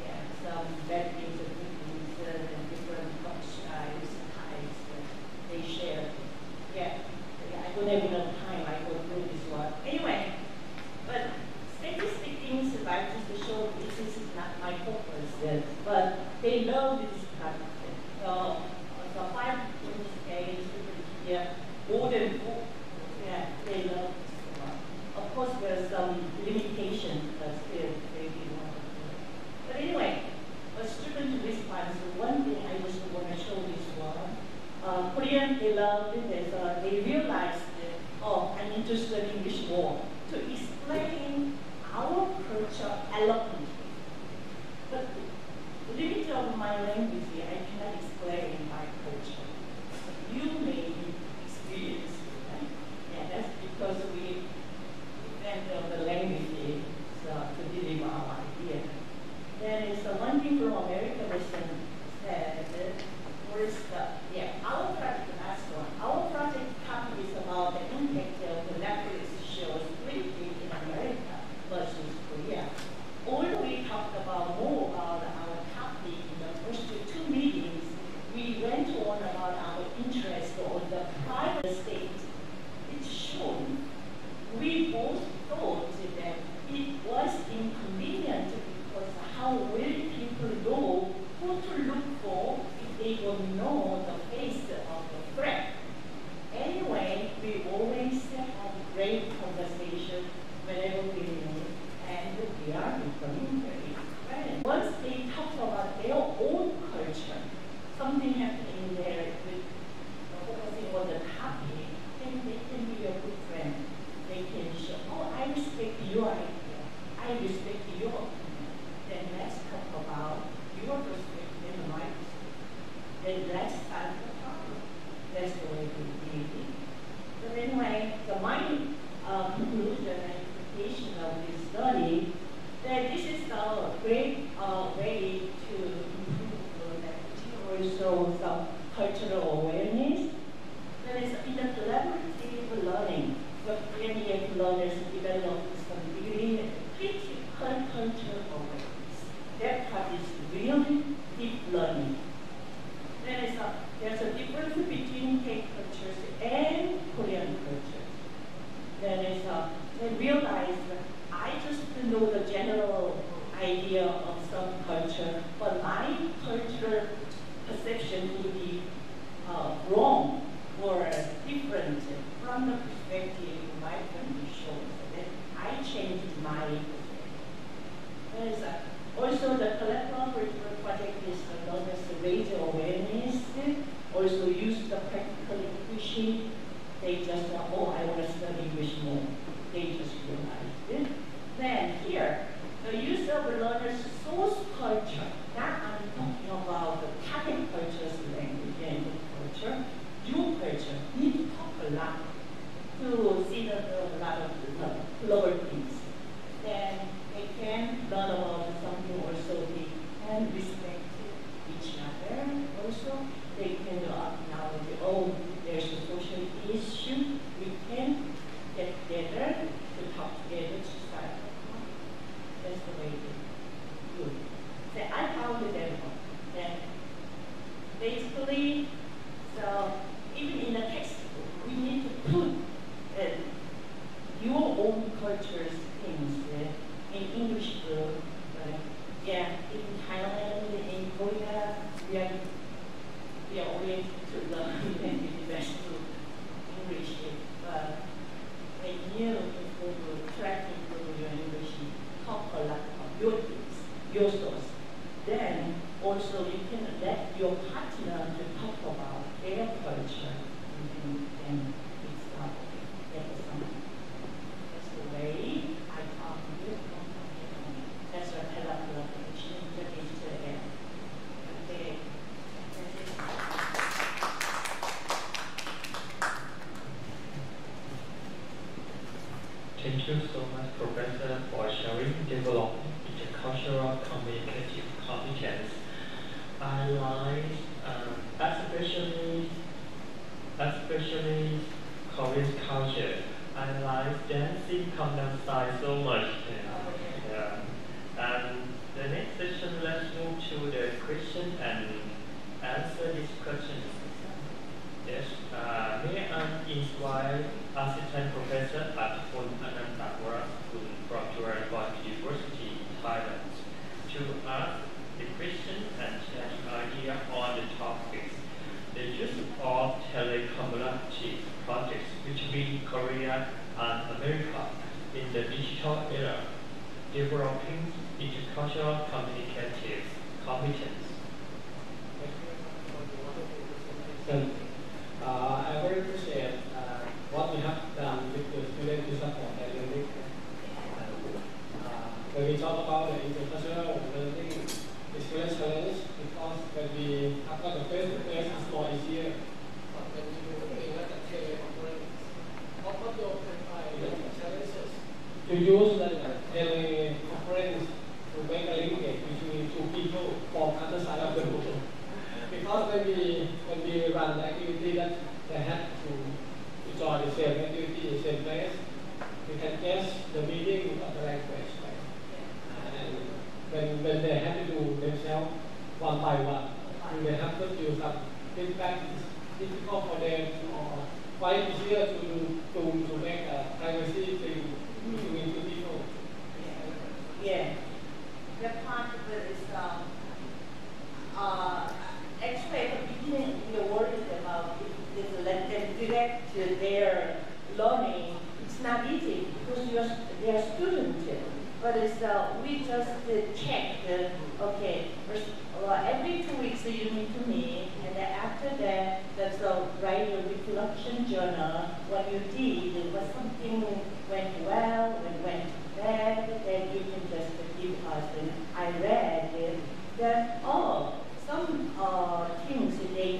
Yeah, some bad things and good things and different coffee styles and types they shared. Yeah, I don't have enough time, I go through this one. Anyway, but statistic things about just to show this is not my purpose, but they know this product. So 5 days, yeah, more than 4, yeah, they know this one. Of course, there's some limitations, but still, they want to do it. But anyway, a student response, one thing I just want to show this one. Korean, they loved it, they realized that, oh, I need to study English more to explain our culture eloquently. But the limit of my language, I cannot explain my culture. You may experience it, right? Yeah, that's because we depend on the language to deliver our idea. There is one thing from America said, our project, last one, our project topic is about the impact of the Netflix shows in America versus Korea. Although we talked about more about our topic in the first 2 meetings, we went on about our interest on the private state. It's shown. We both thought that it was inconvenient because how will people know who to look for if they don't know the face of the threat? Anyway, we always have great conversation whenever we meet, and we are becoming very friends. Once they talk about their own culture, something happening there with focusing on the topic, then they can be a good friend. They can show, oh, I respect your idea. I respect your opinion. Then let's talk about your perspective and my perspective. Then let's start the problem. That's the way we did it. But anyway, so my conclusion and interpretation of this study, that this is a great way to improve also some cultural awareness. That is in the collaborative learning, the Korean learners develop some degree critical cultural awareness. That part is really deep learning. There's a difference between K cultures and Korean cultures. They realize that I just know the general idea of some culture, but my cultural perception would be wrong or different from the perspective my family shows. Then I changed my perspective. Also, the collaborative project is to learners raise awareness, also use the practical English. They just, oh, I want to study English more. They just realized it. Then here, the use of learners' source culture. Now I'm talking about the target culture's language and culture. Your culture need to talk a lot to see a lot of global things. Then they can learn about something also. They can respect each other. Also, they can acknowledge, oh, there's a social issue. We can get together to talk together to start. That's the way to do it. So I found it helpful. Then basically, so even in the textbook, we need to put your own culture's things in English book. Yeah, in Thailand, in Korea, we are oriented to learn and be the best to English. But when you try to improve your English, talk a lot about your things, your source. Then also you can let your partner to talk about their culture, and it's not that's the way I talk with them. That's what I love collaboration. Okay. Thank you so much, Professor, for sharing developing intercultural communicative competence. I like, especially Korean culture. I like dancing Gangnam Style so much. Yeah. And the next session, let's move to the question and answer these questions. Yes, may I invite Assistant Professor Atapun Anantawara from Srinakarinwirot University in Thailand to ask the question and share the idea on the topics. The use of telecommutative projects between Korea and America in the digital era, developing intercultural communicative competence. I very appreciate what we have done with the students to support their learning. When we talk about the intercultural learning, it's really challenge because when we have got the face-to-face, it's more easier. But when you do things like a teleconference, what your challenges? To use the teleconference to make a linkage between two people from other side of the world. Because when we run the activity that they have to join the same activity in the same place, we can guess the meaning of the language. And when they have to do themselves one by one, they have to do some feedback. It's difficult for them or quite easier to make a privacy thing between two people. Yeah. The part of it is actually at the beginning the word is about is let them direct to their learning. It's not easy because they are students. But it's, we just checked, okay, first, every 2 weeks you need to meet, and then after that, that's write your reflection journal, what you did, was something went well, what went bad, then you can just give us, and I read it, that, some things they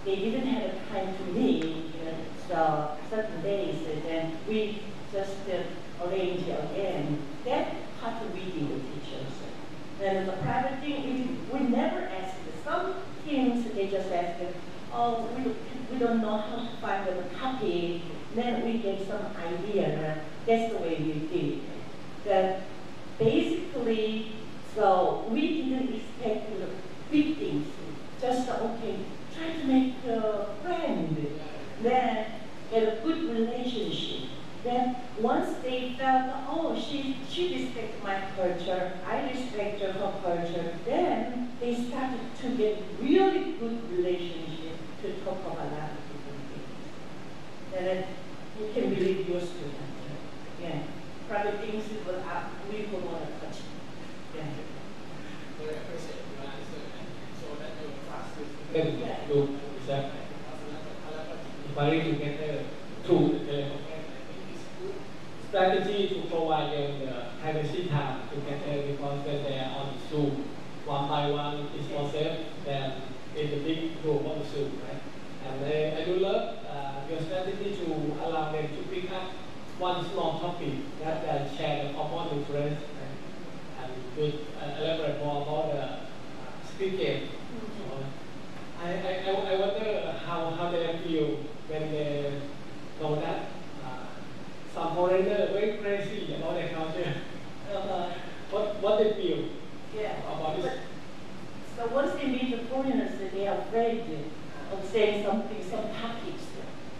didn't have time to meet, so certain days, and then we just arrange again. That part we did the teachers. And the private thing, we never ask. Some things they just ask, oh, we don't know how to find the topic. Then we get some idea. That's the way we did. That basically, so we didn't expect big things. Just okay, try to make a friend. Then get a good relationship. Then once they felt, oh, she respects my culture, I respect her culture, then they started to get really good relationship to talk about a lot of different things. And you can believe your student. Yeah. Private things we will want to touch. Yeah. Very appreciate your answer. So that your class is do exactly. Inquiring together through the teleconference. Strategy to provide them the privacy time together because when they are on Zoom, one by one is more safe than in the big group on Zoom, right? And I do love your strategy to allow them to pick up one small topic that they share the common interest, right? And we elaborate more about the speaking. I wonder how they feel when they know that. Some foreigners are very crazy about their culture. What they feel about this? So once they meet the foreigners, they are afraid of saying something, some topics.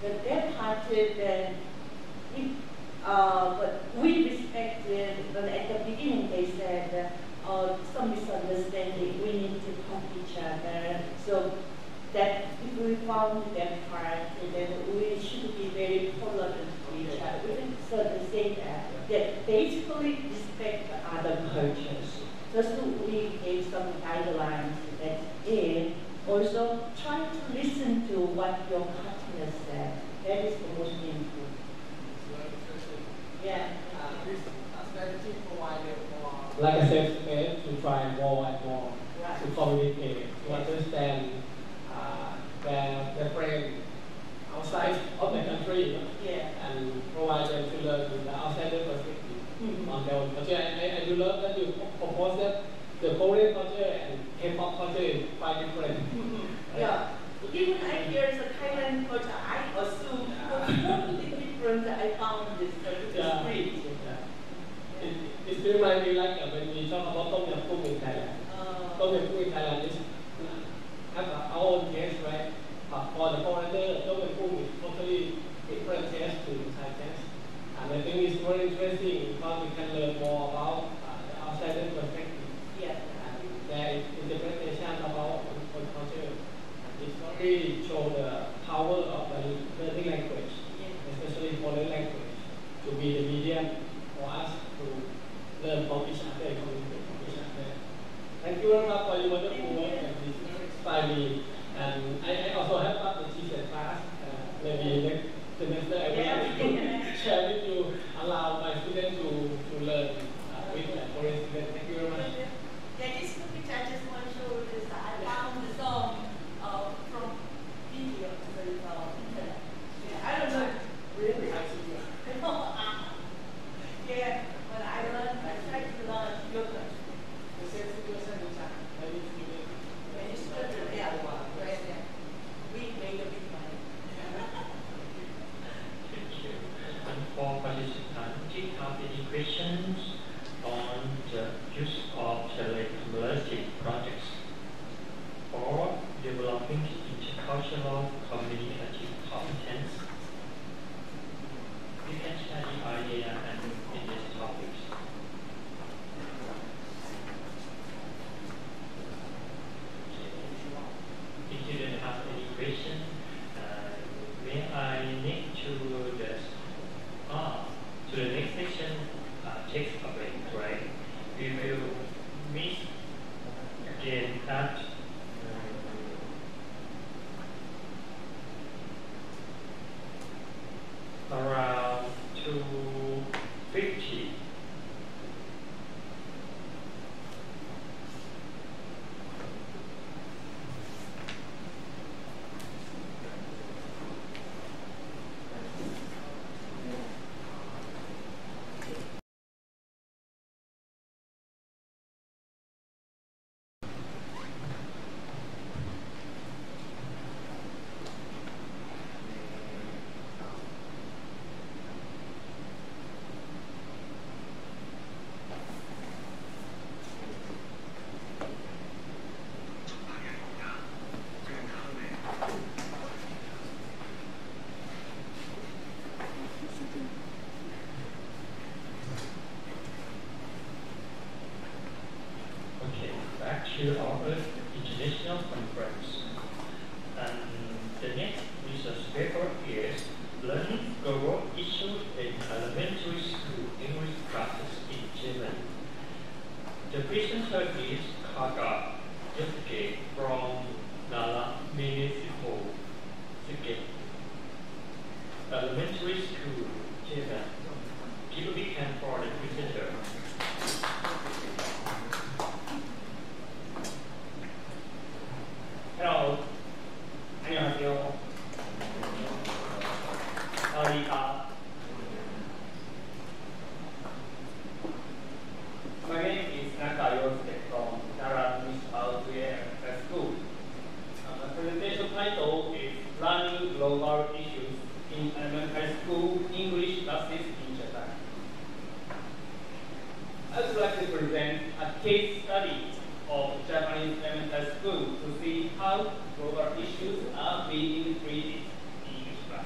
But that part, but we respected, but at the beginning they said, some misunderstanding, we need to talk to each other. So that if we found that part, then we should be very tolerant to each other. So to say that basically respect other cultures. Just we gave some guidelines communicate, to understand their friends outside of the country, and provide them to learn the outsider perspective on their own culture. And I do love that you propose that the Korean culture and K-pop culture is quite different. Yeah. Even I hear the Thailand culture, I assume totally different. I found this street. It still might be like when we talk about Tom Yum Goong in Thailand. Tom Yum Goong in Thailand is have our own taste, right? But for the foreigner, Tom Yum Goong is totally different taste to Thai taste. And I think it's very interesting because we can learn more about the outsider perspective. And their interpretation about own culture. It's really show the power of the learning language, especially foreign language, to be the medium for us to learn from each other and communicate from each other. Thank you very much for your wonderful work, and this inspired me. And I also have got the thesis class. Maybe next semester I will share with you, allow my students to learn with foreign students. Thank you very much. This which I just want to show is that I found the song from video on the internet. I don't know. Really? But I tried to learn yoga. We made a big money. Thank you. And for participants, do you have any questions on the use of telecumulative projects or developing intercultural communicative competence? You can share the idea and in these topics. If you don't have any question, may I need to the next section takes a break, right? We will meet again at around 2:50. To our international conference. And the next research paper is Learning Global Issues in Elementary School English Classes in German. The presenter is Kaga Yusuke from Nara Municipal Elementary School, German. Give a big hand for the presenter. Hello. 안녕하세요. My name is Srinakarinwirot from Thailand Municipal School. My presentation title is Learning Global Issues in Elementary School English Classes in Japan. I would like to present a case study of Japanese elementary school to see how global issues are being treated in English class.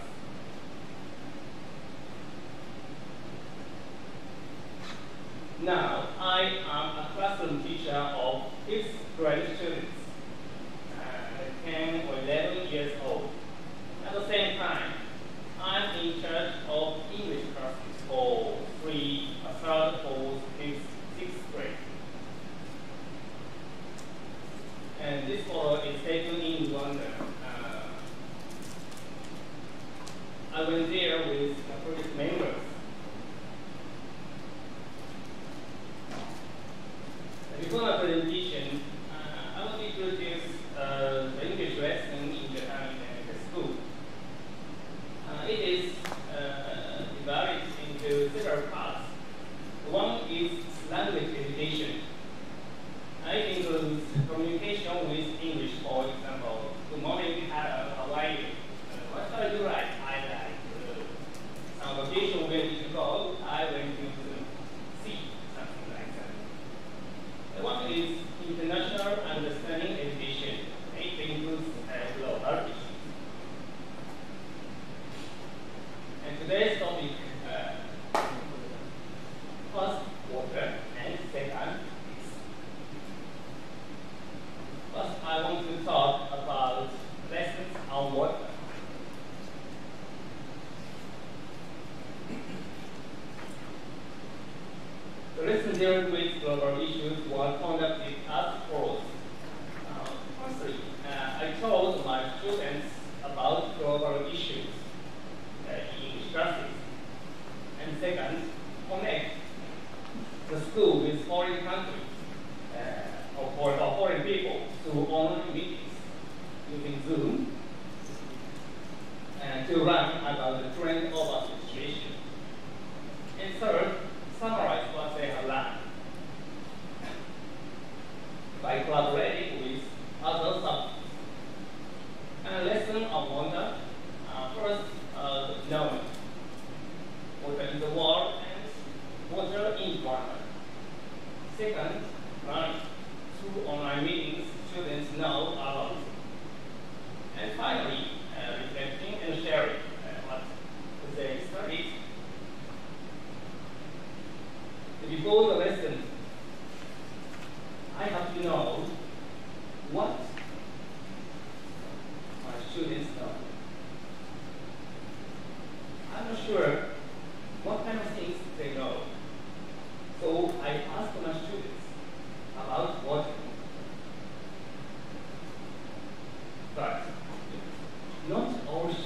Now, I am a classroom teacher of 5th grade students, 10 or 11 years old. At the same time, I'm in charge of English classes for 3rd, 4th, 5th, 6th grade. And this photo is taken in London. I went there with project members. Before my presentation, I want to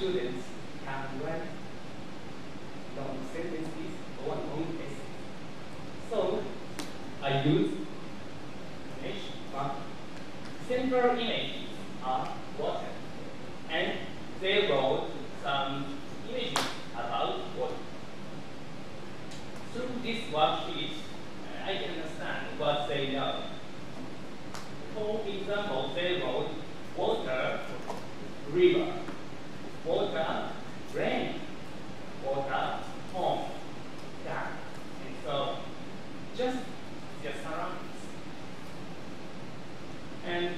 students can write long sentences or long essays. So I use image, but simple images are water, and they wrote some images about water. Through this worksheet, I can understand what they know. For example, they wrote water, river, water, rain, water, home, car, and so just their surroundings. And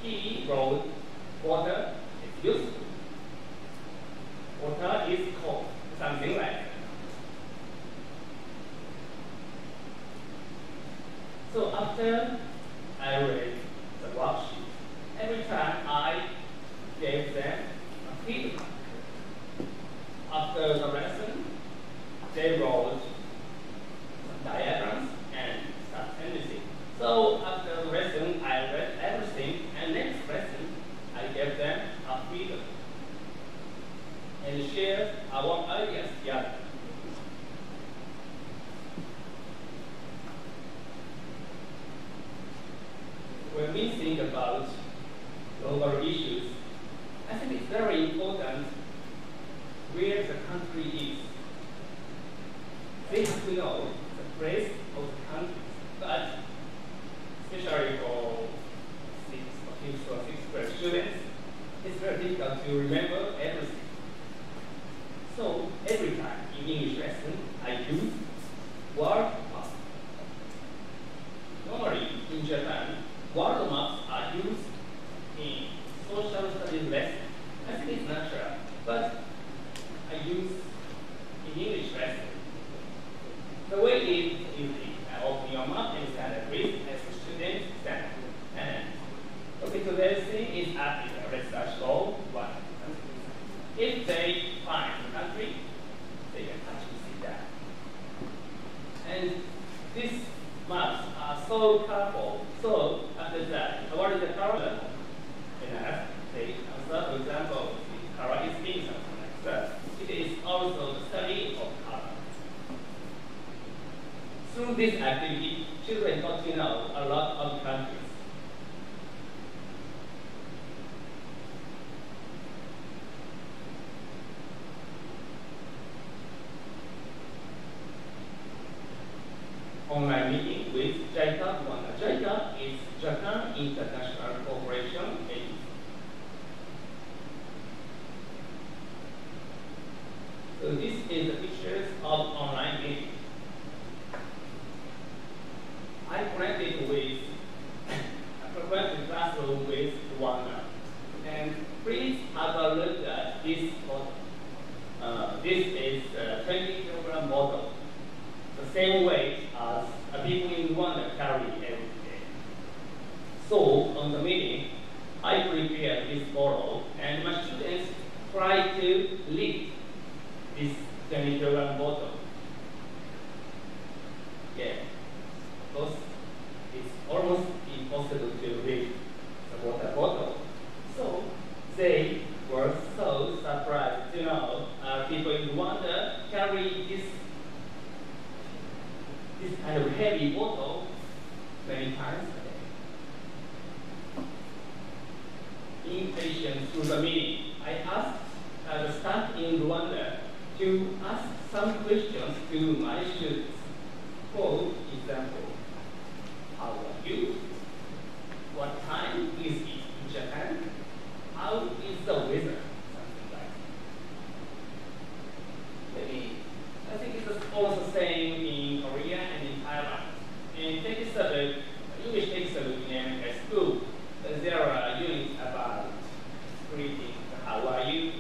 he wrote water is useful. Water is cold, something like that. So after I read the worksheet, every time I gave them a feedback. After the lesson, they wrote some diagrams and some sentences. So after the lesson, I read everything, and next lesson, I gave them a feedback and shared our ideas together. When we think about global issues, I think it's very important where the country is. They have to know the place of the country, but especially for 6th or 5th or 6th grade students, it's very difficult to remember everything. So every time in English lesson, I use word map. Normally in Japan, word maps are used in social studies lesson. I think it's natural, but I use in English lesson. The way is easy. I open your map and stand read as a student stand. And okay, today's thing is at the research goal 1. If they find the country, they can actually see that. And these maps are so colorful. So after that, what is the color? And they answer, for example, the color is pink, something like that. It is also the study of color. Through this activity, children got to know a lot of countries. Online meeting with JICA. JICA is Japan International Cooperation Agency. So this is the pictures of online meeting. I connected with a frequent classroom with Rwanda. And please have a look at this bottle. This is a 20-kilogram bottle, the same weight as people in Rwanda carry every day. So on the meeting, I prepared this bottle, and my students tried to lift this 20-kilogram bottle. Yeah, because it's almost impossible to lift the water bottle. So they were so surprised to know people in Rwanda carry this kind of heavy bottle many times a day. In addition to the meeting, I asked the staff in Rwanda to ask some questions to my students. For example, how are you? What time is it in Japan? How is the weather? Something like that. Maybe, I think it's also the same in Korea and in Thailand. In textbook, English textbook in school, there are units about greeting, how are you,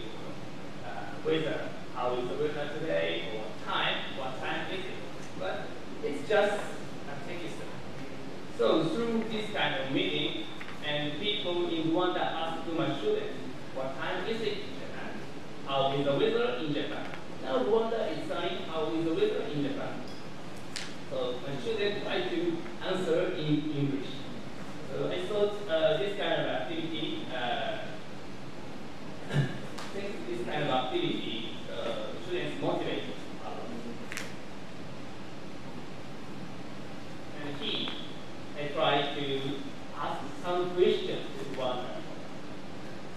weather, how is the weather today, or time, what time is it? But it's just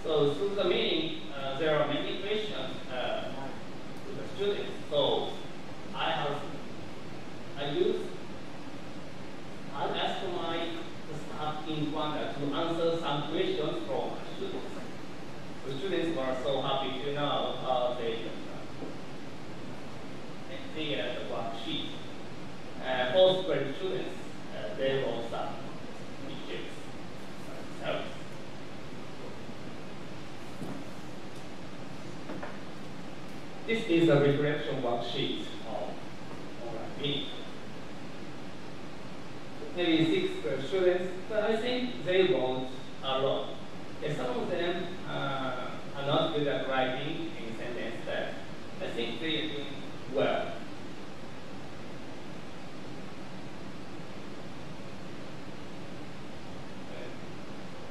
So through the meeting, there are many questions to the students. So I asked my staff in Rwanda to answer some questions from students. The students were so happy to know how they see the worksheet. Postgrad students, they wrote some pictures themselves. This is a reflection worksheet of online meeting. Maybe 6 students, but I think they wrote a lot. And some of them are not good at writing in sentence that I think they are doing well.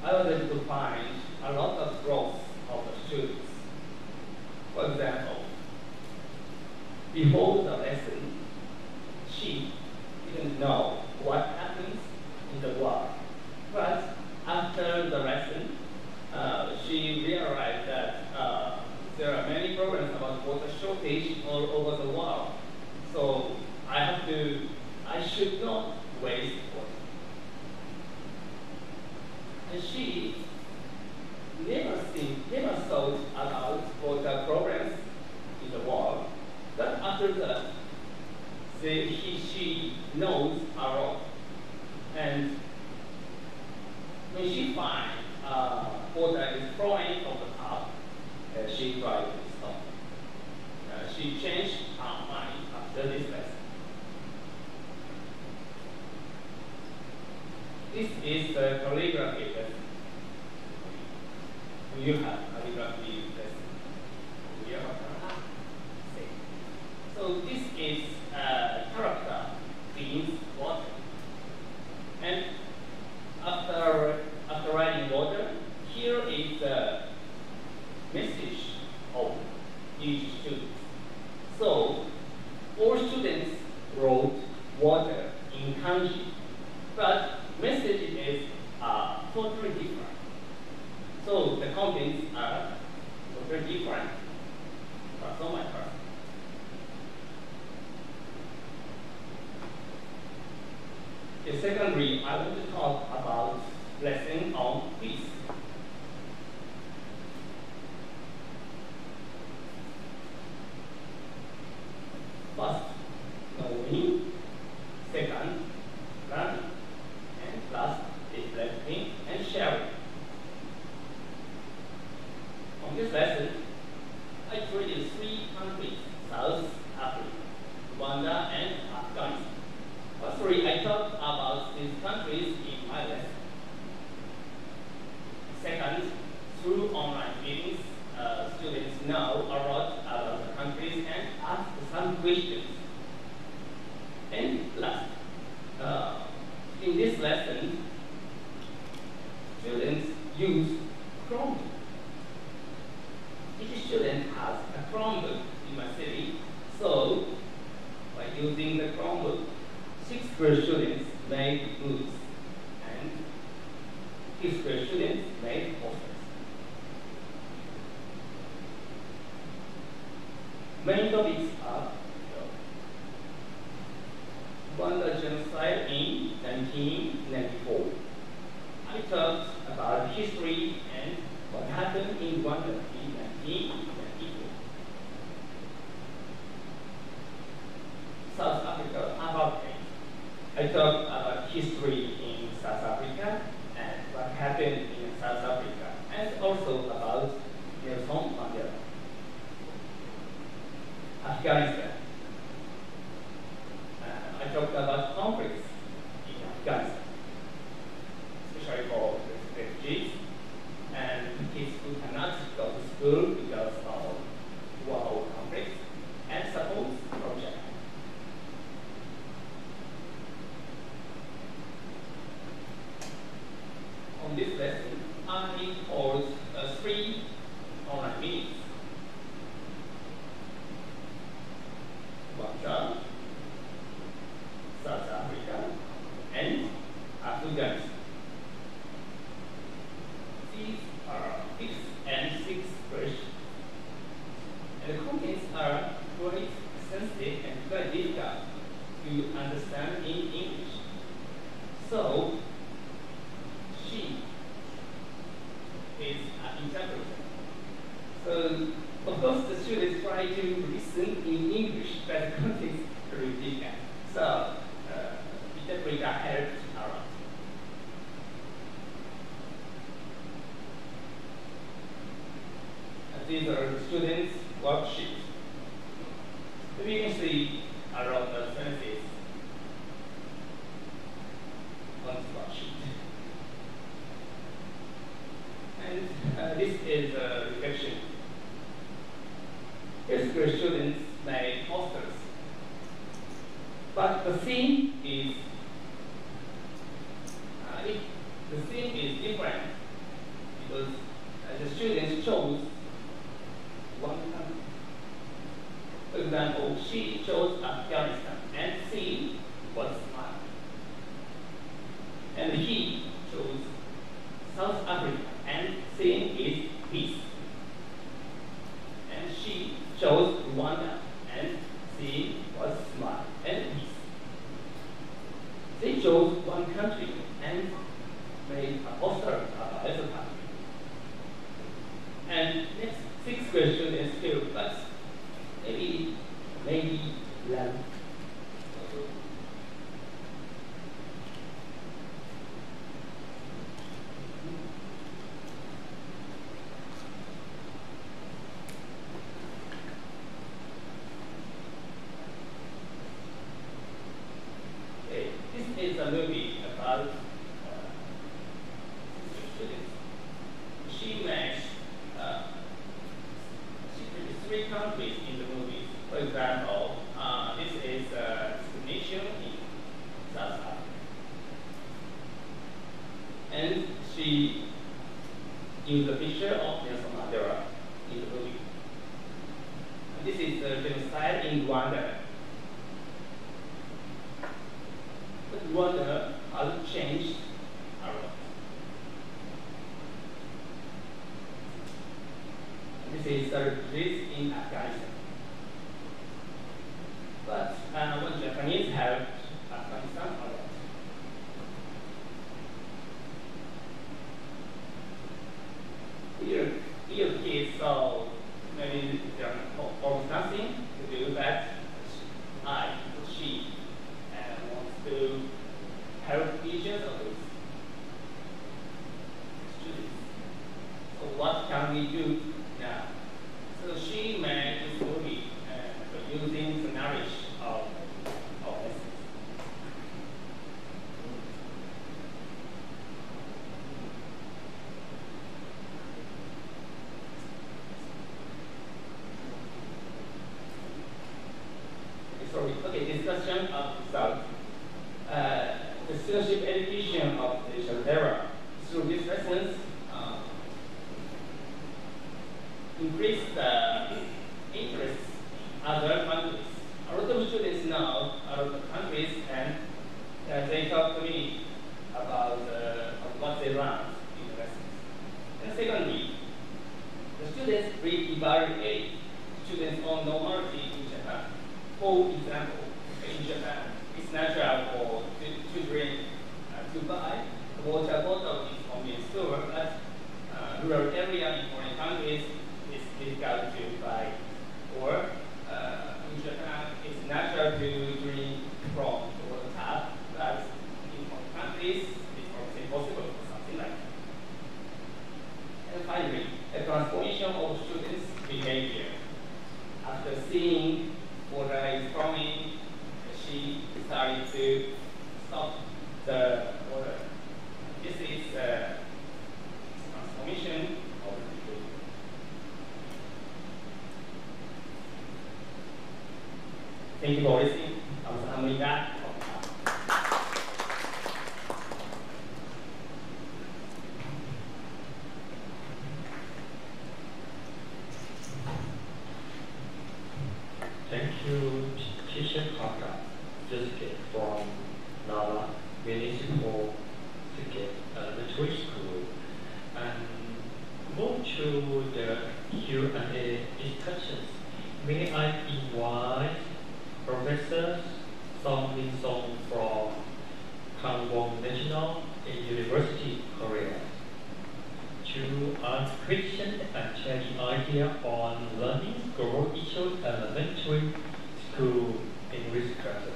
I was able to find a lot of growth of the students. For example, before the lesson, she didn't know what happens in the world. But after the lesson, she realized that there are many problems about water shortage all over the world. So I should not waste water. And she never thought about water problems in the world. But after that, she knows a lot. And when she finds water is flowing from the tap, she tried to stop. She changed her mind after this lesson. This is the calligraphy lesson. Do you have calligraphy lesson? Do you have a So this is character means water. And after writing water, here is the message of each student. So all students wrote water in kanji, but message is totally different. So the contents are totally different. That's all my part. Secondly, I want to talk about lesson on peace. First, knowing. Second, learning. And last, reflecting and sharing. On this lesson, I treated 3 countries: South Africa, Rwanda, and Afghanistan. Firstly, I talked about these countries in my lesson. Second, through online meetings, students know a lot about the countries and ask some questions. And last, in this lesson, students use Chromebook. Each student has a Chromebook in my city, so by using the Chromebook, 6th grade students made books and 5th grade students made posters. Main topics are Rwanda genocide in 1994. I talked about history and what happened in Rwanda in 1994. South Africa apartheid. I talked about history in South Africa and what happened in South Africa, and also about Nelson Mandela. Afghanistan. I talked about conflicts in Afghanistan, especially for refugees and kids who cannot go to school because of war conflicts, and support projects. So, of course, the students try to listen in English, but the context is very different. So, interpreter helps a lot. These are the students' worksheets. We can see a lot of sentences on this worksheet. And this is a reflection. Here's where students made posters. But the theme is different because the students chose one country. For example, she chose Afghanistan and C was smart. And he chose South Africa and C is peace. And she chose Rwanda and C was smart and peace. They chose one country and made a poster about the country. And next 6 questions is still, but maybe 11. Okay, this is a movie about students. She matched 3 countries in the movie. For example, this is discrimination in South Africa. And she used a picture of Nelson Mandela in the movie. And this is genocide in Rwanda. But Rwanda has changed a lot. This is the refugees in Afghanistan. But when Japanese helped Afghanistan a lot. Here kids saw maybe there are nothing to do, but she wants to help each of those students. So what can we do now? So she made this movie using the knowledge of lessons. Okay, discussion of South. The citizenship education of the digital era. Through these lessons, increase the interest in other countries. A lot of students know a lot of countries, and they talk to me about what they learned in the lessons. And secondly, the students re-evaluate students' own normality in Japan. For example, in Japan, it's natural for children to buy a water bottle in convenience store, but rural area in foreign countries is difficult to buy. Or in Japan, it's natural to drink from the water tap, but in foreign countries, it's almost impossible or something like that. And finally, a transformation of students' behavior. After seeing water is coming, she started to stop the water. This is transformation of the behavior. Thank you for listening. 감사합니다. Thank you, Teacher Kaka, Jessica from Nala Municipal Elementary School. And move to the Q&A discussions. May I invite Professor Song Min Song from Kangwon National University, Korea, to ask questions and share the idea on learning global issues and elementary school English classes.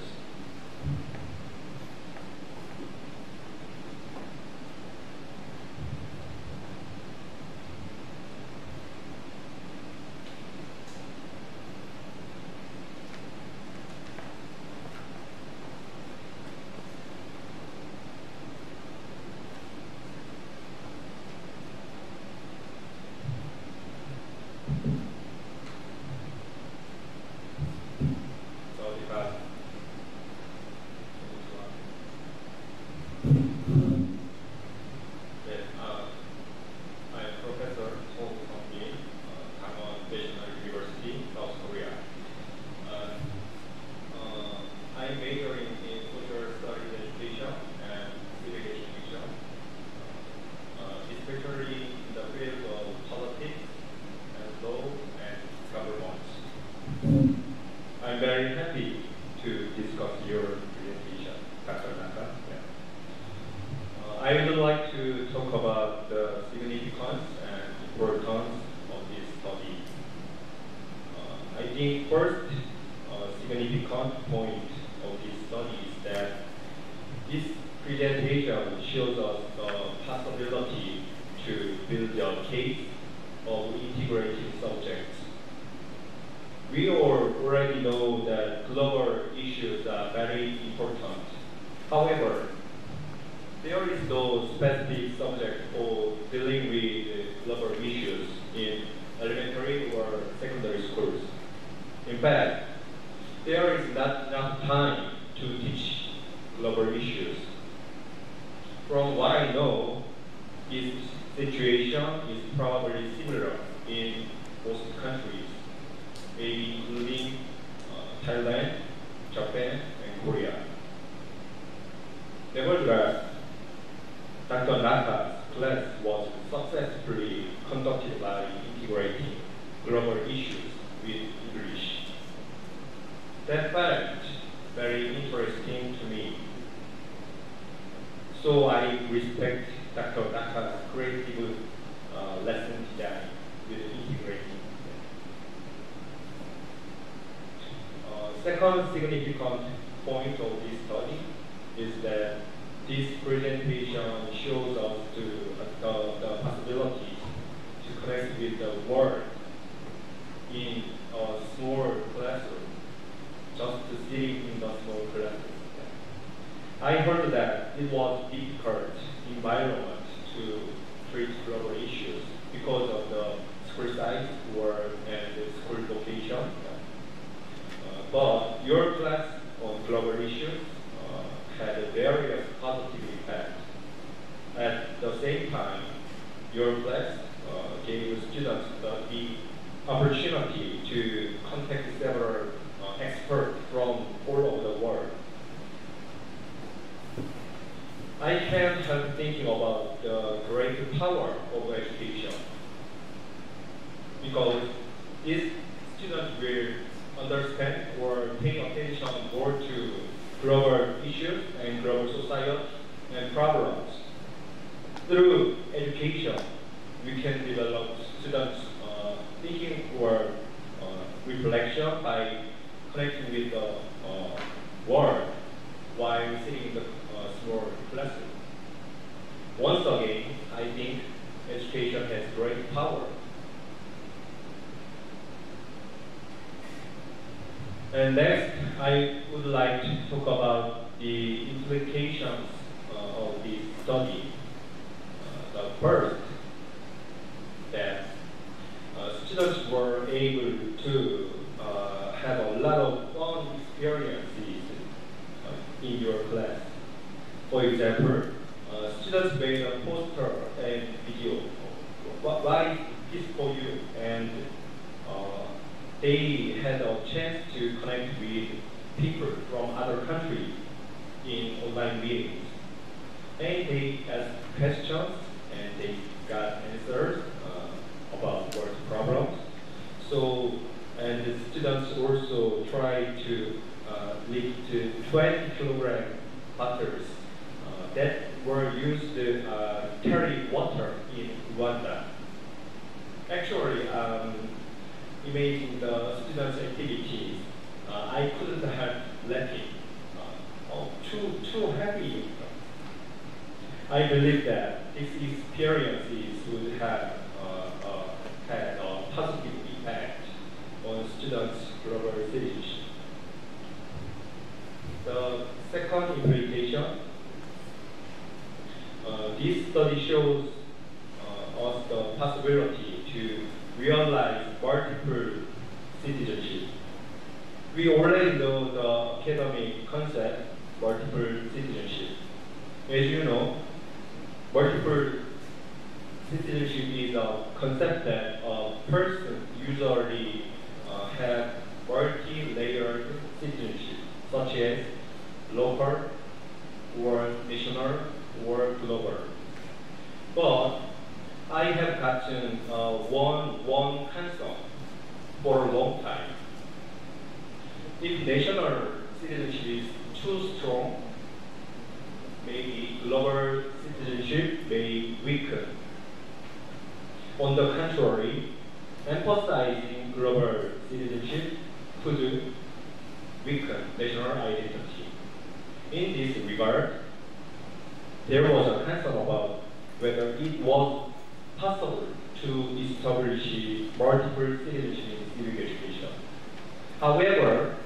I'm very happy to discuss your presentation, Dr. Naka. I would like to talk about the significance and importance of this study. I think first significant point of this study is that this presentation shows us the possibility to build a case of integrated subjects. We all already know that global issues are very important. However, there is no specific subject for dealing with global issues in elementary or secondary schools. In fact, there is not enough time to teach global issues. From what I know, this situation is probably similar in most countries, maybe including Thailand, Japan, and Korea. Nevertheless, Dr. Naka's class was successfully conducted by integrating global issues with English. That fact is very interesting to me. So I respect Dr. Naka's creative lesson design with integrating. Second significant point of this study is that this presentation shows us the possibility to connect with the world in a small classroom, just sitting in the small classroom. I heard that it was difficult environment to treat global issues because of the school size and the school location. But your class on global issues had a various positive effects. At the same time, your class gave students the opportunity to contact several experts from all over the world. I can't help thinking about the great power of education, because these students will understand or pay attention more to global issues and global society and problems. Through education, we can develop students' thinking or reflection by connecting with the world while sitting in the small classroom. Once again, I think education has great power. And next, I would like to talk about the implications of this study. The first, that students were able to have a lot of fun experiences in your class. For example, students made a poster and video. Why is this for you? And they had a chance to connect with people from other countries in online meetings. And they asked questions and they got answers about world problems. So, and the students also tried to lift 20 kilogram bottles that were used to carry water in Rwanda. Actually, imaging the students' activities, I couldn't have let it too heavy. I believe that these experiences would have had a positive impact on students' global citizenship. The second implication, this study shows us the possibility to realize multiple citizenship. We already know the academic concept, multiple citizenship. As you know, multiple citizenship is a concept that a person usually have multi-layered citizenship, such as local, or national, or global. But I have gotten one concern for a long time. If national citizenship is too strong, maybe global citizenship may weaken. On the contrary, emphasizing global citizenship could weaken national identity. In this regard, there was a concern about whether it was possible to establish multiple citizenship in civic education. However,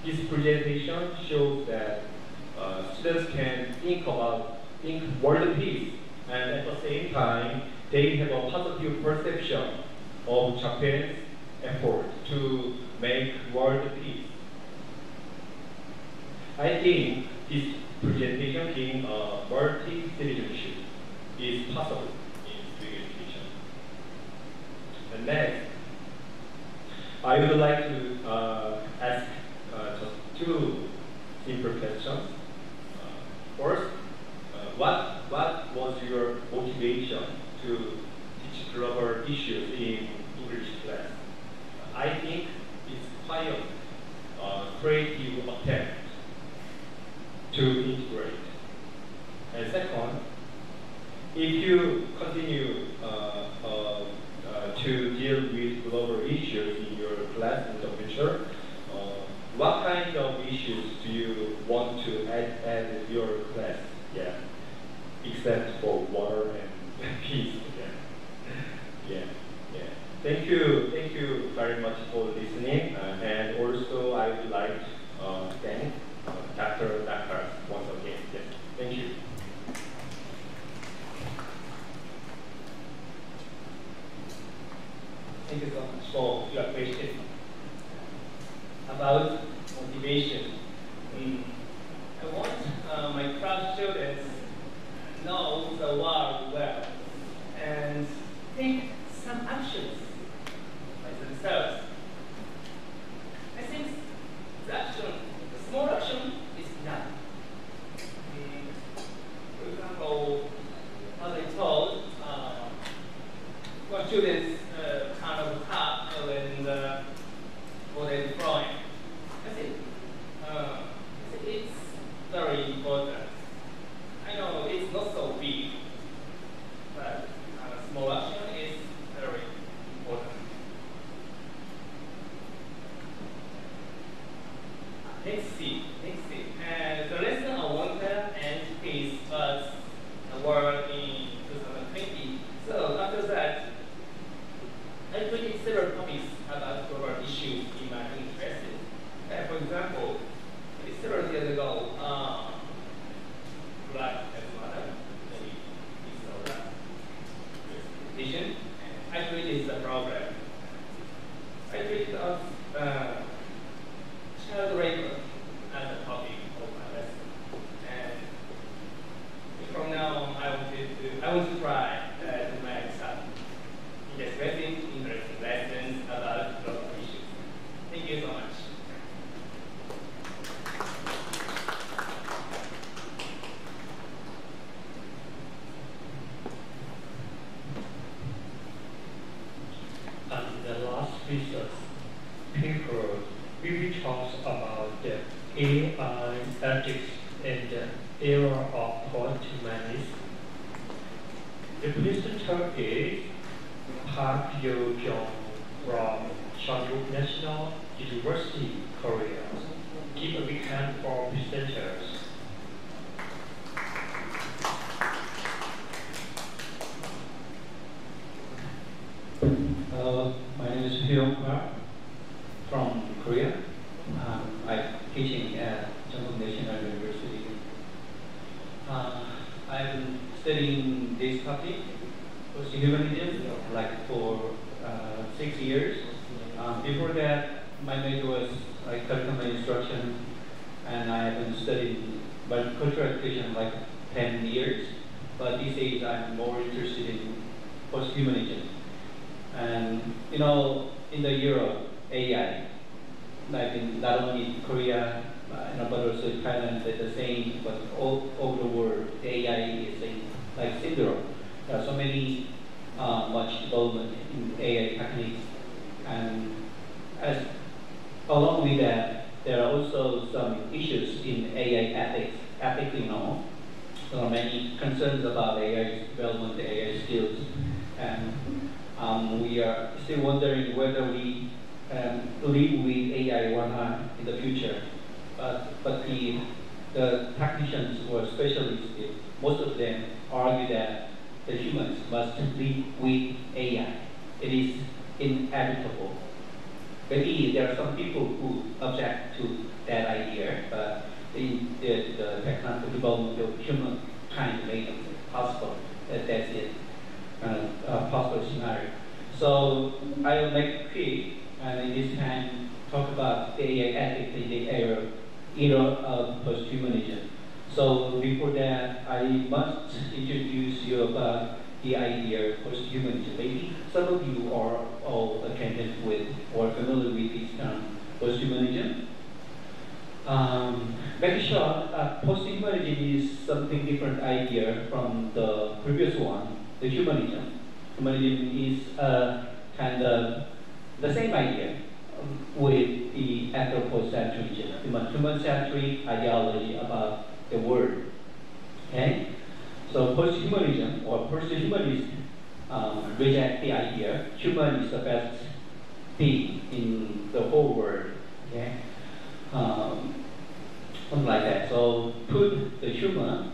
this presentation shows that students can think world peace, and at the same time, they have a positive perception of Japan's effort to make world peace. I think this presentation being a multi-citizenship is possible in civic education. And next, I would like to ask just two simple questions. First, what was your motivation to teach global issues in English class? I think it's quite a creative attempt to integrate. And second, if you continue to deal with global issues in your class in the future, what kind of issues do you want to add to your class? Yeah, except for water and peace. Yeah. Thank you very much for listening, and also I would like to thank Dr. once again. Yes, thank you. Thank you so much for your question. About motivation, I want my class students know the world well and take some actions by themselves. I think the small action is enough. For example, as I told, what students kind of have when for the deploying. I think it's very important. I know it's not so big, but small action is very important. Let's see. The lesson I want to end is the world in 2020. So after that, I created several topics about global issues in my interest. For example, several years ago, Black as mother, presentation, I created the program. I created a child labor as a topic of my lesson. And from now on, I want to try to make some interesting lessons about global issues. Thank you so much. The last research paper, we will talk about the AI ethics in the era of post-humanism. The presenter is Park Yo-jong from Shanghai National University, Korea. Give a big hand for presenters. My name is Hyung Park from Korea. I'm teaching at Shanghai National University. I've been studying this topic, post-humanism, like for 6 years. Before that, my major was like curriculum instruction, and I have been studying cultural education like 10 years. But these days, I'm more interested in post-humanism. And you know, in the Europe, AI, like in not only in Korea, but also in Thailand, they're the same, but all over the world, the AI is like syndrome. There are so many much development in AI techniques, and as along with that, there are also some issues in AI ethics. Ethically, there are many concerns about AI development, AI skills, and we are still wondering whether we live with AI or not in the future. But the technicians or specialists, most of them argue that the humans must live with AI. It is inevitable. Maybe there are some people who object to that idea, but the technological development of humankind made it possible. That's it. Possible scenario. So I will make it quick, and in this time talk about the AI ethics in the era of post-humanism. So before that, I must introduce you about the idea of post-humanism. Maybe some of you are all acquainted with or familiar with this term, post-humanism. Make it short, post-humanism is something different idea from the previous one, the humanism. Humanism is kind of the same idea with the anthropocentrism, human-centric ideology about the world. Okay? So post-humanism or post-humanists reject the idea human is the best thing in the whole world. Okay? Something like that. So put the human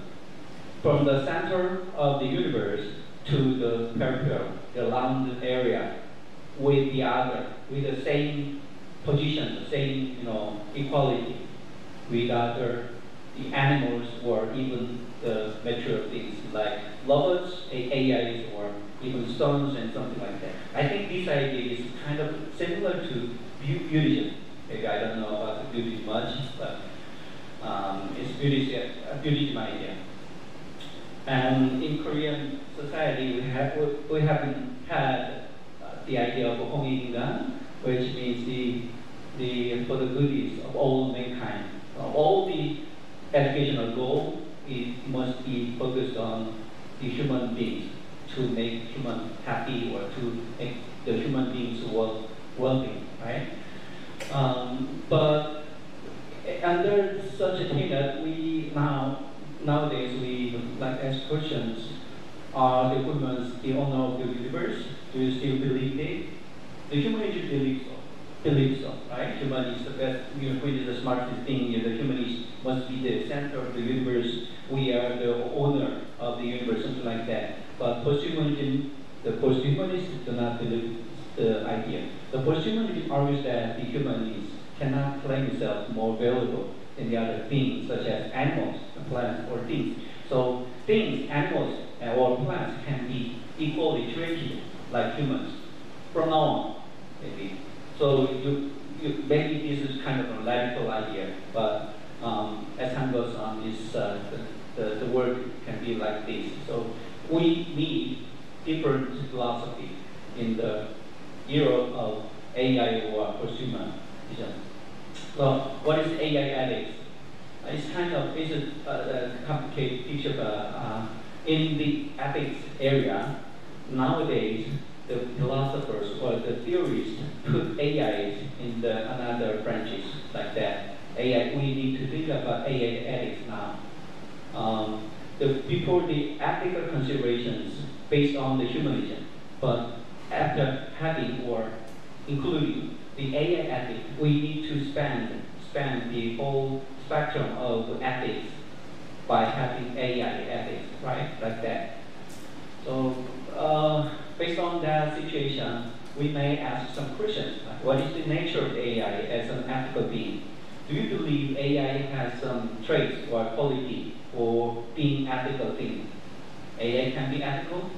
from the center of the universe to the peripheral, the round area, with the other, with the same position, the same equality, with other the animals or even the material things like robots, AIs, or even stones and something like that. I think this idea is kind of similar to Buddhism. Maybe I don't know about Buddhism much, but it's Buddhism idea. And in Korean society, we haven't had the idea of Hongik-ingan, which means for the goodies of all mankind. All the educational goal must be focused on the human beings to make human happy or to make the human beings well-being, right? But under such a thing that nowadays we like ask questions: are the humans the owner of the universe? Do you still believe it? The humanity believes so, right? Human is the best, which is the smartest thing. The human must be the center of the universe. We are the owner of the universe, something like that. But the posthumanists do not believe the idea. The posthumanists argues that the human cannot claim itself more valuable than the other things, such as animals, plants, or things. So things, animals, or plants can be equally treated like humans from now on, maybe. So maybe this is kind of a radical idea, but as time goes on, the world can be like this. So we need different philosophy in the era of AI or posthumanism. So what is AI ethics? It's a complicated picture, but in the ethics area, nowadays the philosophers or the theorists put AI in another branches like that. AI, we need to think about AI ethics now. Before the ethical considerations based on the humanism, but after having or including the AI ethics, we need to span the whole spectrum of ethics by having AI ethics, right? Like that. So based on that situation, we may ask some questions. What is the nature of AI as an ethical being? Do you believe AI has some traits or quality for being ethical thing? AI can be ethical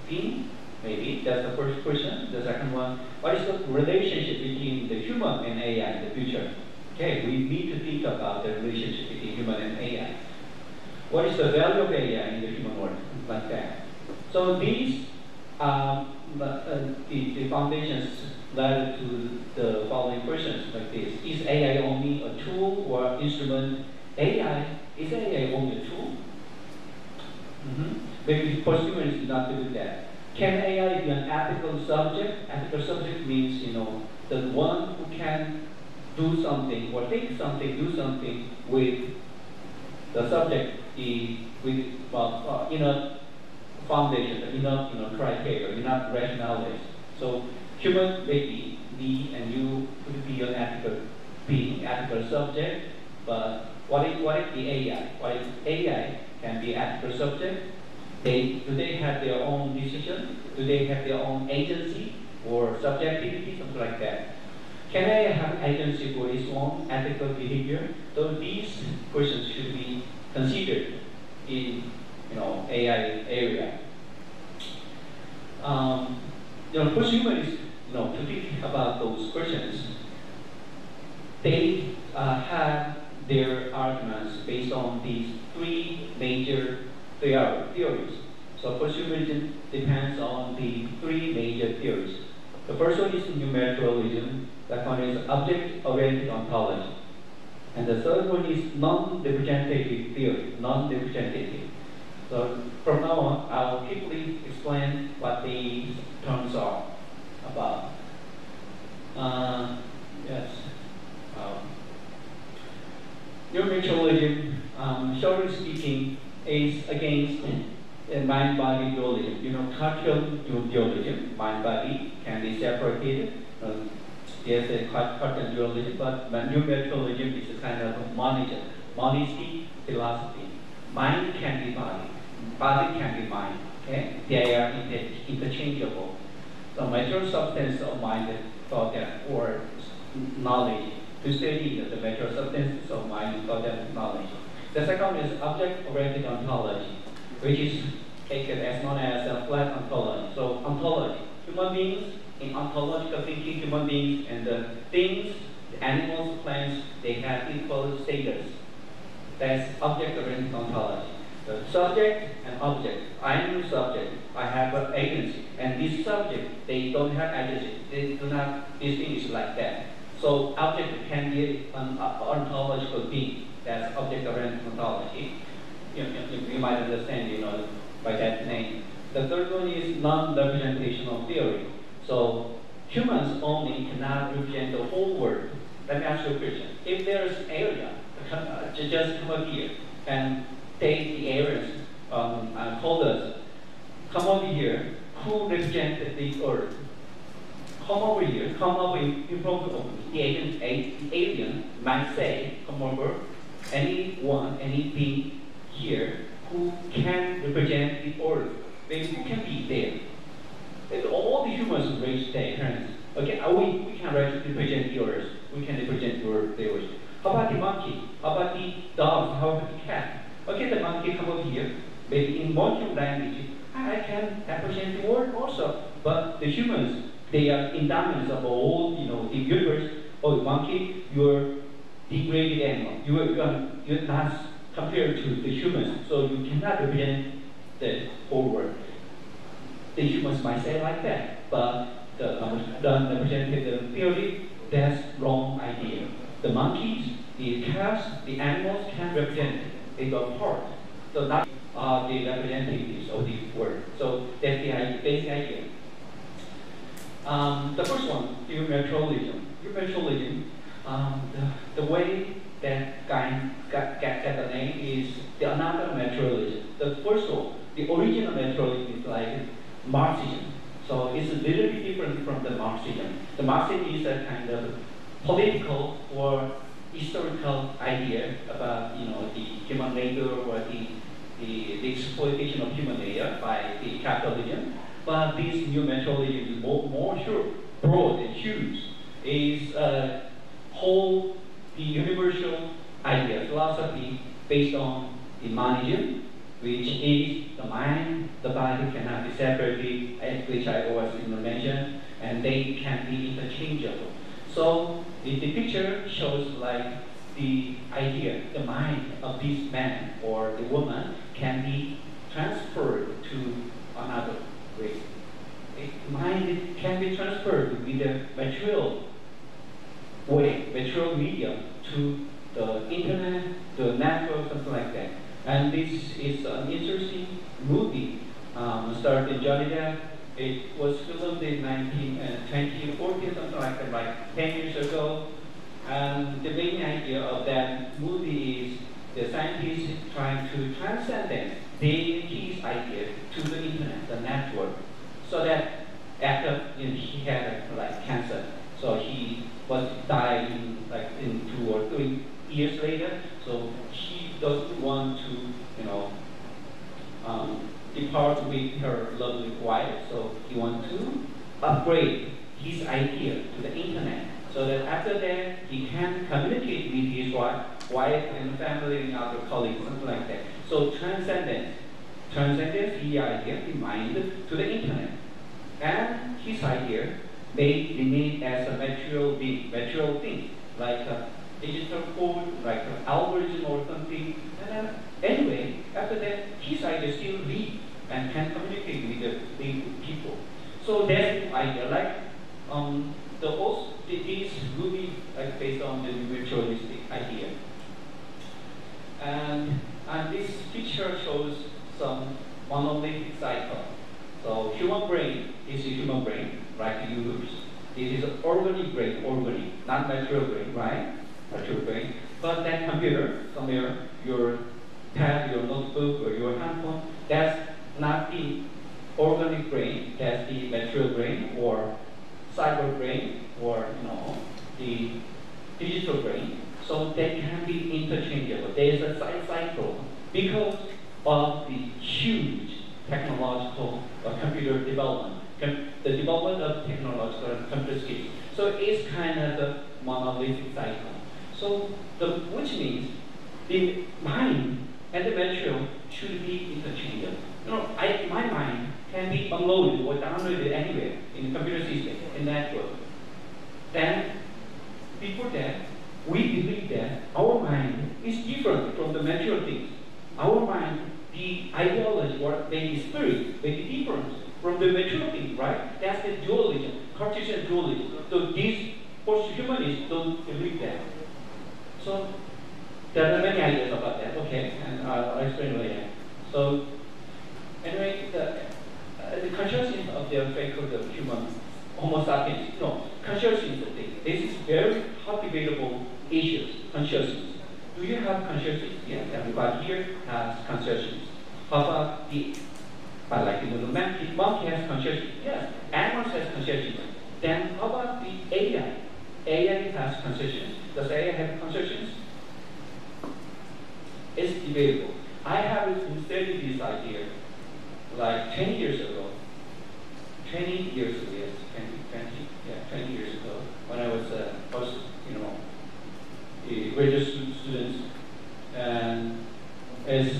being? Maybe. That's the first question. The second one, what is the relationship between the human and AI in the future? Okay, we need to think about the relationship between human and AI. What is the value of AI in the human world? Like that. So these the foundations led to the following questions like this. Is AI only a tool or instrument? Is AI only a tool? Maybe consumers do not do that. Can AI be an ethical subject? Ethical subject means, the one who can do something or think something, do something with the subject, with foundation, enough criteria, enough rationalities. So human maybe me and you could be an ethical being, ethical subject, but what if the AI? What if AI can be ethical subject? Do they have their own decision? Do they have their own agency or subjectivity, something like that? Can AI have agency for its own ethical behavior? So these questions should be considered in AI area. Consumers, to think about those questions, they have their arguments based on these three major theories. So consumerism depends on the three major theories. The first one is numerical-ism. That one is object-oriented ontology. And the third one is non-representative theory, non-representative. So from now on, I'll quickly explain what these terms are about. Yes. Numerical-ism, shortly speaking, is against mind-body dualism. Cartesian dualism, mind-body can be separated. There's a Cartesian dualism, but numerical-ism is a kind of monistic philosophy. Mind can be body, body can be mind. Okay, they are interchangeable. So material substance of mind thought that, or knowledge. To study the material substances of mind thought that knowledge. The second is object-oriented ontology, which is taken as known as a flat ontology. So ontology, human beings, in ontological thinking, human beings and the things, the animals, plants, they have equal status. That's object-oriented ontology. The subject and object. I am the subject. I have an agency. And this subject, they don't have agency. They do not distinguish like that. So object can be an ontological being. That's object-oriented ontology. You might understand, by that name. The third one is non-representational theory. So humans only cannot represent the whole world. Let me ask you a question. If there is area, just come up here and take the areas, coders, come over here. Who represents the earth? Come over here. Come over in front of the alien might say, come over. Anyone, any being here who can represent the earth, then who can be there? And all the humans raise their hands. Okay, we can represent the earth. We can represent the earth. How about the monkey? How about the dog? How about the cat? Okay, the monkey come over here. Maybe in monkey language, I can represent the world also. But the humans, they are in dominance of all, the universe. Oh, monkey, you're degraded animal. You're not compared to the humans, so you cannot represent the whole world. The humans might say like that, but the representative theory, that's wrong idea. The monkeys, the cats, the animals can represent. They got part. So that are the representatives of the world. So that's the basic idea. The first one, universalism. Universalism, the way that got the name is the another materialism. The first one, the original materialism is like Marxism. So it's a little bit different from the Marxism. The Marxism is a kind of political or historical idea about the human labor or the exploitation of human labor by the capitalism. But this new materialism is more broad and huge. Is whole the universal idea philosophy based on the monism, which is the mind, the body cannot be separated, which I always mention, and they can be interchangeable. So the picture shows like the idea, the mind of this man or the woman can be transferred to another way. The mind can be transferred with the material way, material medium to the internet, the network, something like that. And this is an interesting movie starred in Johnny Depp. It was filmed in 2014, something like that, like 10 years ago. And the main idea of that movie is the scientists trying to transcend his idea to the internet, the network, so that after he had like cancer, so he was dying like in 2 or 3 years later. So he doesn't want to depart with her lovely wife. So he wants to upgrade his idea to the internet, so that after that he can communicate with his wife and family and other colleagues, something like that. So transcendence the idea, the mind to the internet. And his idea may remain as a material thing, like a digital code, like an algorithm or something. And then anyway, after that, his idea still live and can communicate with the people. So that's the idea. Like this movie like based on the materialistic idea. And this picture shows some monolithic cycle. So human brain is a human brain, like yours. It is an organic brain, not material brain, right? Material brain. But that computer, somewhere, your pad, your notebook, or your handphone, that's not the organic brain, that's the material brain, or cyber brain, or the digital brain. So they can be interchangeable. There is a cycle because of the huge technological computer development, the development of technological computer skills. So it's kind of a monolithic cycle. So which means the mind and the material should be interchangeable. My mind can be uploaded or downloaded anywhere in the computer system, in network. Then before that, we believe that our mind is different from the material things. Our mind, the ideology or the spirit may be different from the material thing, right? That's the dualism, Cartesian dualism. So these post-humanists don't believe that. So there are many ideas about that. Okay, and I'll explain later. So anyway, the consciousness of the faculty of human Homo sapiens, consciousness of thing. This is very hot debatable issues, consciousness. Do you have consciousness? Yes, everybody here has consciousness. How about the monkey has consciousness? Yes, animals has consciousness. Then how about the AI? AI has consciousness. Does AI have consciousness? It's debatable. I have studied this idea like 20 years ago. 20 years ago, yes, 20 years ago, when I was first, a graduate student, and as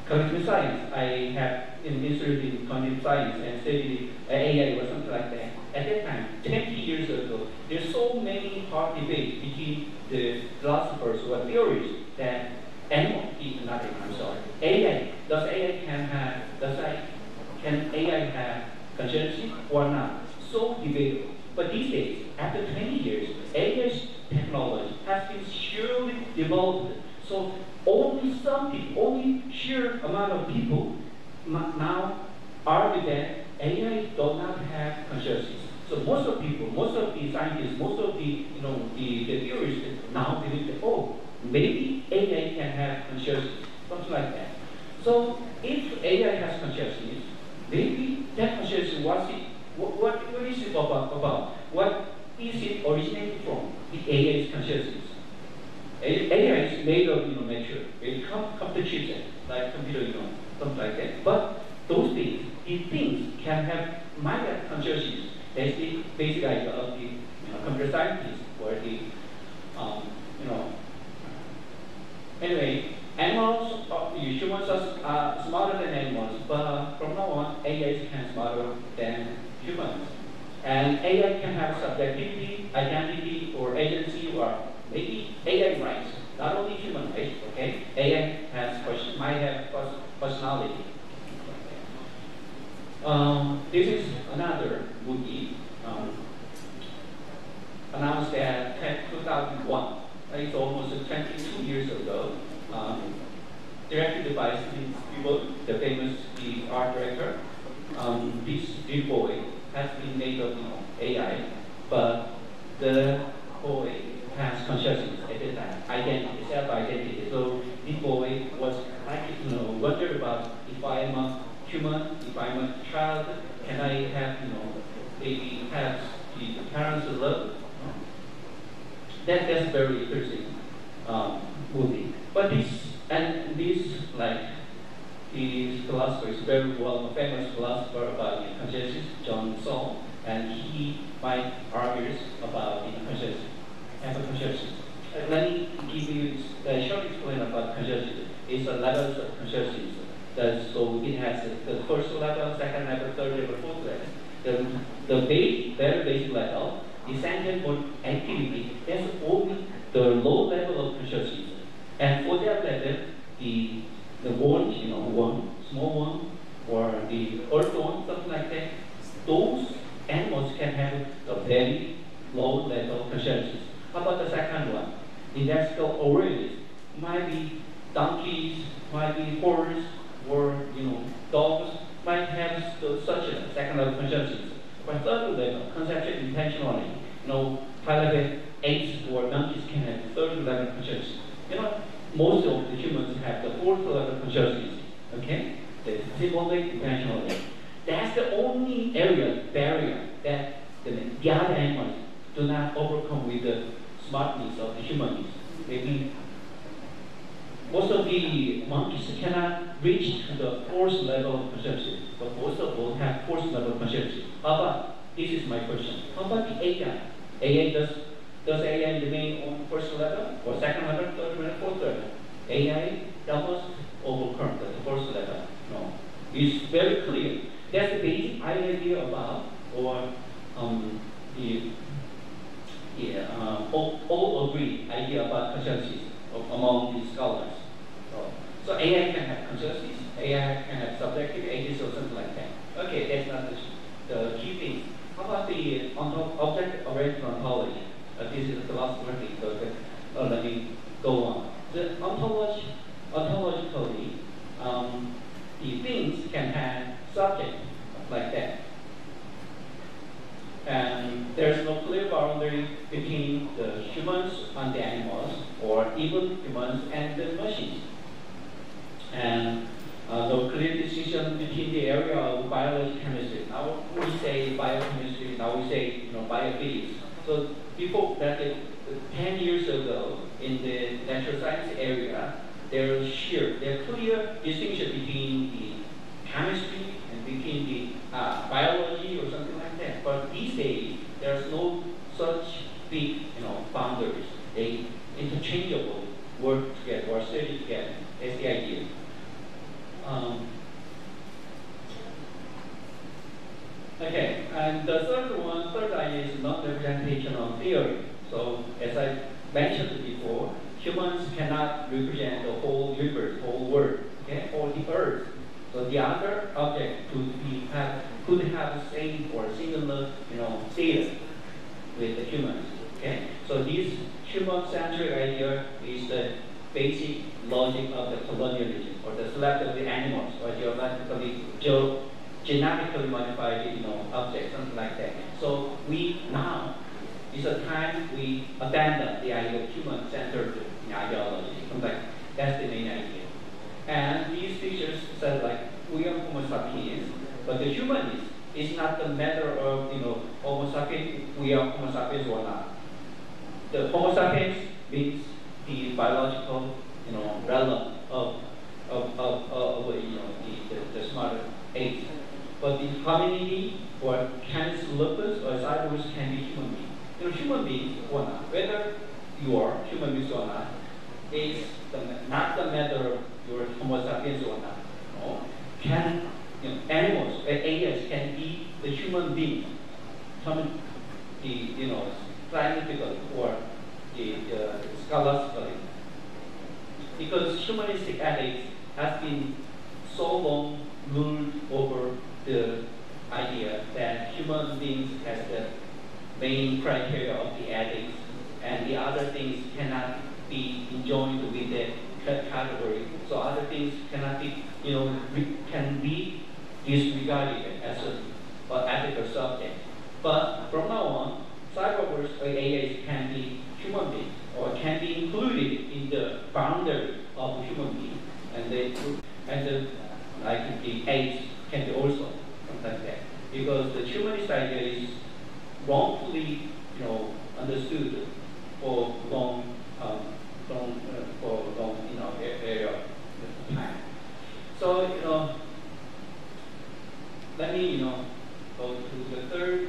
cognitive science, I have interested in cognitive science and studied AI or something like that. At that time, 20 years ago, there's so many hard debates between the philosophers or theories that AI, can AI have consciousness or not? So debatable. But these days, after 20 years, AI's technology has been surely developed. So only sheer amount of people now argue that AI does not have consciousness. So most of people, most of the scientists, most of the theorists now believe that maybe AI can have consciousness, something like that. So if AI has consciousness, maybe that consciousness was what is it about? What is it originated from? The AI's consciousness. AI is made of nature. It comes to chips like computer, something like that. But those things, these things might have consciousness. That's the basic idea of the computer scientists or the Anyway, animals, humans are smarter than animals, but from now on, AI can smarter than humans. And AI can have subjectivity, identity, or agency, or maybe AI rights, not only human rights, okay? AI might have personality. This is another movie announced at 2001. It's almost 22 years ago. Directed by Steven Spielberg, the famous art director. This little boy has been made of AI, but the boy has consciousness at the time, identity, self-identity. So this boy was wondered about if I am a human, if I'm a child, can I have maybe have the parents' love? That's very interesting movie. But this philosopher is very famous philosopher about consciousness, John Saul, and he might argue about consciousness, consciousness. Let me give you a short explanation about consciousness. It's a levels of consciousness. So it has the first level, second level, third level, fourth level. The very basic level, essential activity, that's only the low level of consciousness. And for that level, the one, small one, or the earth one, something like that, those animals can have a very low level of consciousness. How about the second one? The lexical awareness might be donkeys, might be horses, or dogs might have such a second level consciousness. But third level, conceptual intentionality, pilot apes or monkeys can have third level consciousness. Most of the humans have the fourth level consciousness. Okay? The symbolic intentionality. That's the only barrier that the other animals do not overcome with the smartness of the humans. Maybe most of the monkeys cannot reach the fourth level of consciousness, but most of them have fourth level consciousness. How about, this is my question, how about the AI? Does AI remain on first level, or second level, third level, fourth level? AI almost overcome the first level. No, it's very clear. That's the basic idea about, or all agree idea about consciousness among the scholars. So AI can have consciousness, AI can have subjective agency or something like that. Okay, that's not the key thing. How about the object-oriented ontology? This is a philosopher thing, so let me go on. The ontologically, the things can have subject like that. And there's no clear boundary between the humans and the animals, or even humans and the machines. And no clear distinction between the area of biology, chemistry. Now we say biochemistry, now we say biophysics. So before that, 10 years ago, in the natural science area, there's clear distinction between the chemistry and between the biology or something like that. But these days, there's no such big boundaries. They interchangeably work together or study together. That's the idea. Okay, and the third idea is non-representational theory. So as I mentioned before, humans cannot represent the whole universe, whole world, okay, or the earth. So the other object could have the same or similar, data with the humans. Okay, so this human-centric idea is the basic logic of the colonialism, or the selection of the animals, or genetically modified, objects, something like that. So now is a time we abandon the idea of human-centered ideology. That's the main idea. And these teachers said, like, we are Homo sapiens, but the human is It's not the matter of, Homo sapiens, we are Homo sapiens or not. The Homo sapiens means the biological, realm of the smarter apes. But the hominid or canis lupus or cyborgs can be human beings. Human beings or not, whether you are human beings or not, is not the matter of your Homo sapiens or not. Can animals, AIs can be the human being, scientifically or scholastically, because humanistic ethics has been so long ruled over the idea that human beings as the main criteria of the ethics, and the other things cannot be enjoined with the category. So other things cannot be, can be disregarded as an ethical subject. But from now on, cyborgs or AIs can be human beings or can be included in the boundary of human being, and like the apes can be also something like that, because the humanist idea is wrongfully, understood for long area of time. So let me go to the third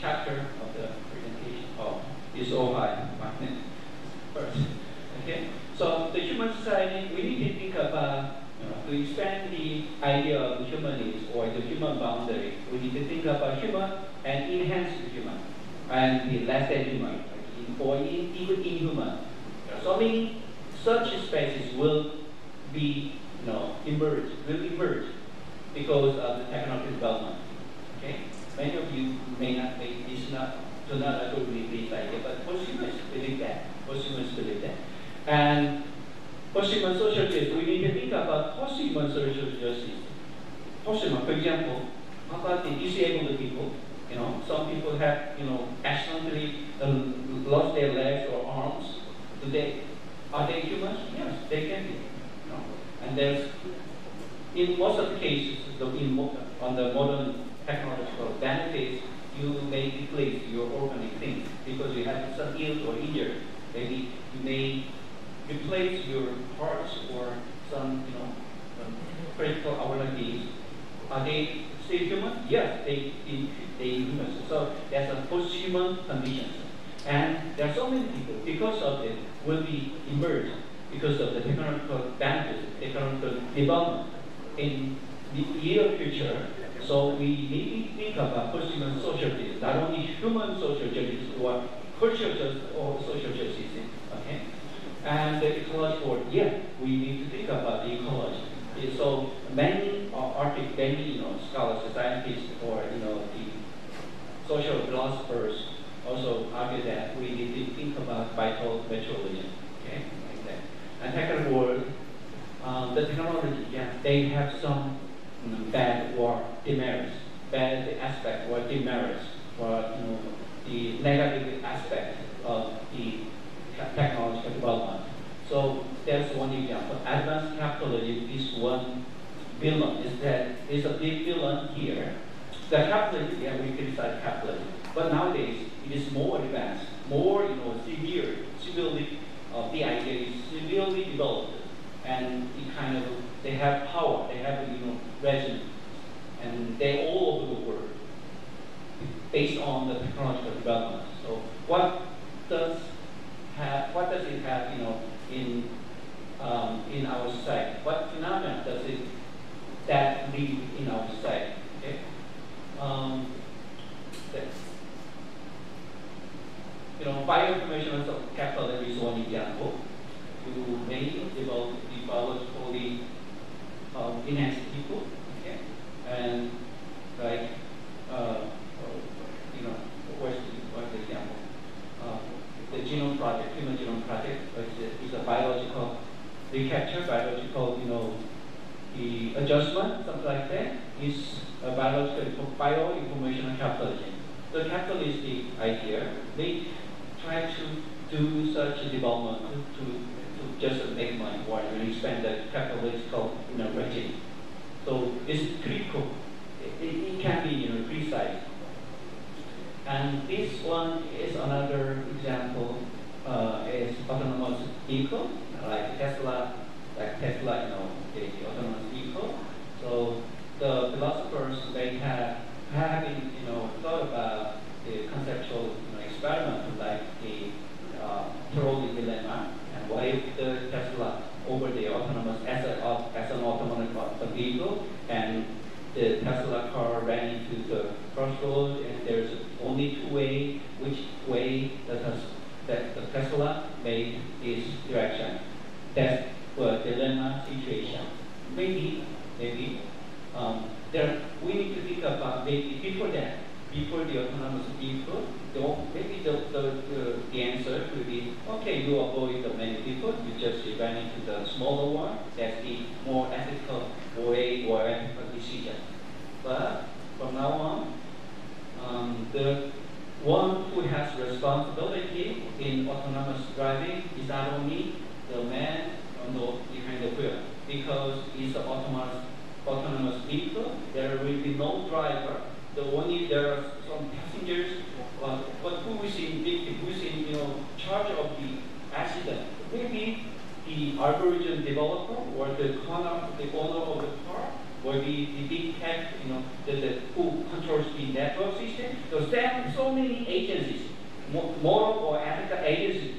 chapter of the presentation. Oh, it's all high. First, okay. So the human society, we need to think about to expand the idea of the humanism or the human boundary. We need to think about human and enhance the human, and the less than human, or even inhuman. So many such spaces will be, will emerge because of the technological development. Okay, many of you may not, do not agree with this idea, but posthumans believe that. And posthuman social justice, we need to think about posthuman social justice. Posthuman, for example, how about the disabled people? Some people have, accidentally lost their legs or arms. Are they humans? Yes, they can be. And there's, in most of the cases, on the modern technological benefits, you may replace your organic things because you have some ill or injured. Maybe you may replace your parts or some, critical organs. Are they still human? Yes, they human. So there's a post-human condition. And there are so many people, because of it, will be emerged because of the technological benefits, technological development in the near future. So we need to think about post-human social justice, not only human social justice or cultural justice or social justice. Okay? And the ecological, we need to think about the ecology. So many artists, many scholars, scientists, or the social philosophers also argue that we need to think about vital materialism. Okay, like that. And technical world, the technology, they have some bad or demerits, bad aspect or demerits, or the negative aspect of the technological development. So that's one example. Advanced capitalism is one villain. Is a big villain here. The capitalism, we criticize capitalism, but nowadays it is more advanced, more severely. The idea is severely developed, and they have power, they have regime, and they're all over the world based on the technological development. So what does it have in our society? What phenomena does that lead in our society? Okay. Bioinformational capitalism is one example. You may develop the biologically enhanced people, okay, and like what's the example? The genome project, human genome project, is a biological recapture, biological, the adjustment, something like that, is a biological bioinformational capitalism. The capitalistic idea, they try to do such a development to just make money or expand the capitalistic regime. So it's critical. It can be precise. And this one is another example. Is autonomous vehicle like Tesla, the autonomous vehicle. So the philosophers they have been thought about the conceptual experiment like the trolley dilemma, and what if the Tesla over the autonomous as an autonomous vehicle, and the Tesla car ran into the crossroad, and there's only two way. Which way that the Tesla made this direction? That's a dilemma situation. Maybe we need to think about maybe before the autonomous vehicle, maybe the answer could be, okay, you avoid the many people, you just run into the smaller one. That's the more ethical way or ethical decision. But from now on, the one who has responsibility in autonomous driving is not only the man behind the wheel, because it's an autonomous vehicle. There will be no driver. There are some passengers, but who is in charge of the accident? Maybe the algorithm developer or the owner of the car, or the big tech, who controls the network system. There are so many agencies, moral or ethical agencies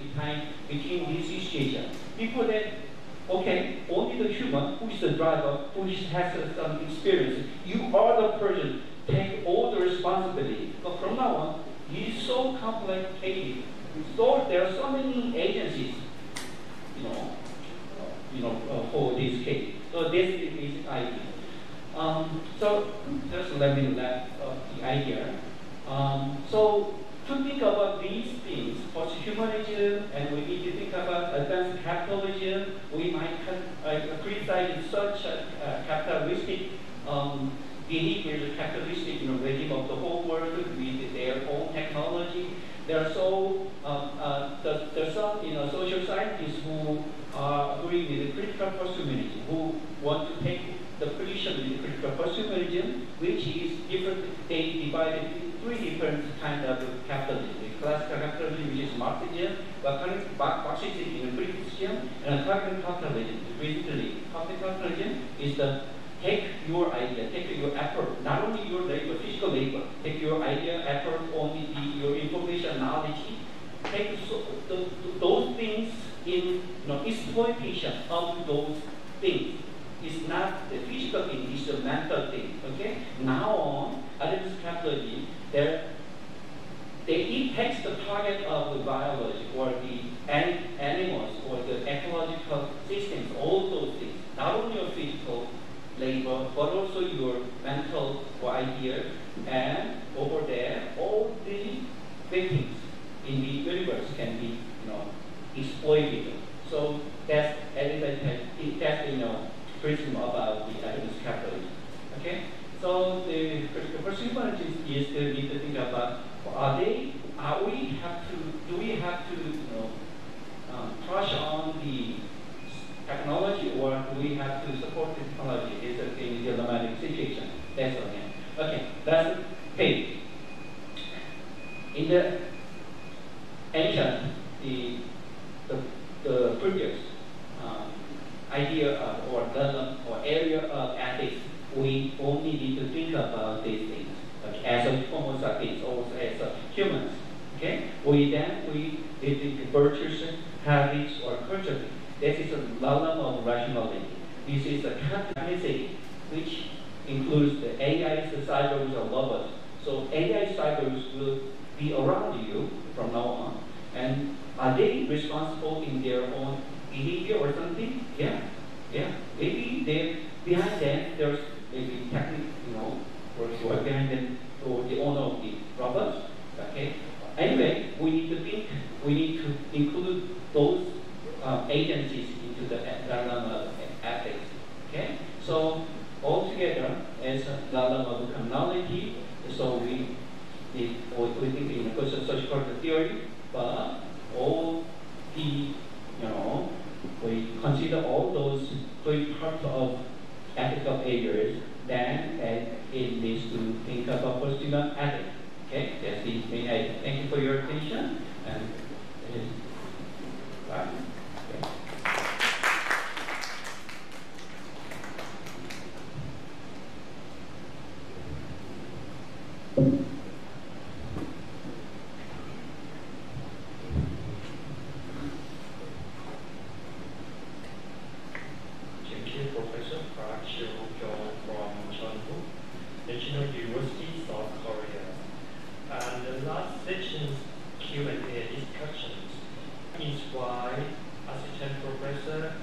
between this situation. People that, okay, only the human, who is the driver, who has some experience, you are the person, take all the responsibility. But from now on, it is so complicated. So there are so many agencies, for this case. So this is idea. So just let me let the idea. So to think about these things, post-humanism, and we need to think about advanced capitalism, we might criticize such a capitalistic behavior, the capitalistic regime of the whole world with their own technology. There are there's some social scientists who agree with the critical posthumanism, who want to take the position with the critical posthumanism, which is different. They divided into three different kinds of capitalism: the classical capitalism, which is Marxism, Marxism, criticism, and practical capitalism. Basically, practical capitalism is the take your idea, take your effort, not only your labor, physical labor, take your idea, effort, only your information, knowledge, take those things in exploitation of those things. It's not the physical thing, it's the mental thing. Okay? Now on, advanced capitalism, it takes the target of the biology or the animals or the ecological systems, all those things, not only your physical labor, but also your mental idea, and over there, all the victims in the universe can be, exploited. So that's criticism about the advanced capitalism. Okay, so the posthumanism is to need to think about: do we have to touch on the technology, or do we have to support the technology? It's a dilemmatic situation. That's okay. Okay, that's the page. In the ancient, the previous idea of, or dilemma or area of ethics, we only need to think about these things, okay, as a Homo sapiens, also as humans. Okay, we think virtues, habits, or culture. This is a dilemma of rationality. This is a capacity which includes the AI cycles or robots. So AI cycles will be around you from now on. And are they responsible in their own behavior or something? Yeah. Maybe behind them there's maybe technical, or behind them, or the owner of the robots. Okay. Anyway, we need to include those agencies into the dilemma of ethics. Okay. So altogether, as a dilemma of criminality, so we think in a social theory, but all the we consider all those three parts of ethical areas, then it needs to think about personal ethics. Okay, that's the main idea. Thank you for your attention. And bye. Okay. Thank you, Professor Park Seo-kyung from Chonbuk, National University, South Korea. And the last section's Q&A discussions is why Assistant Professor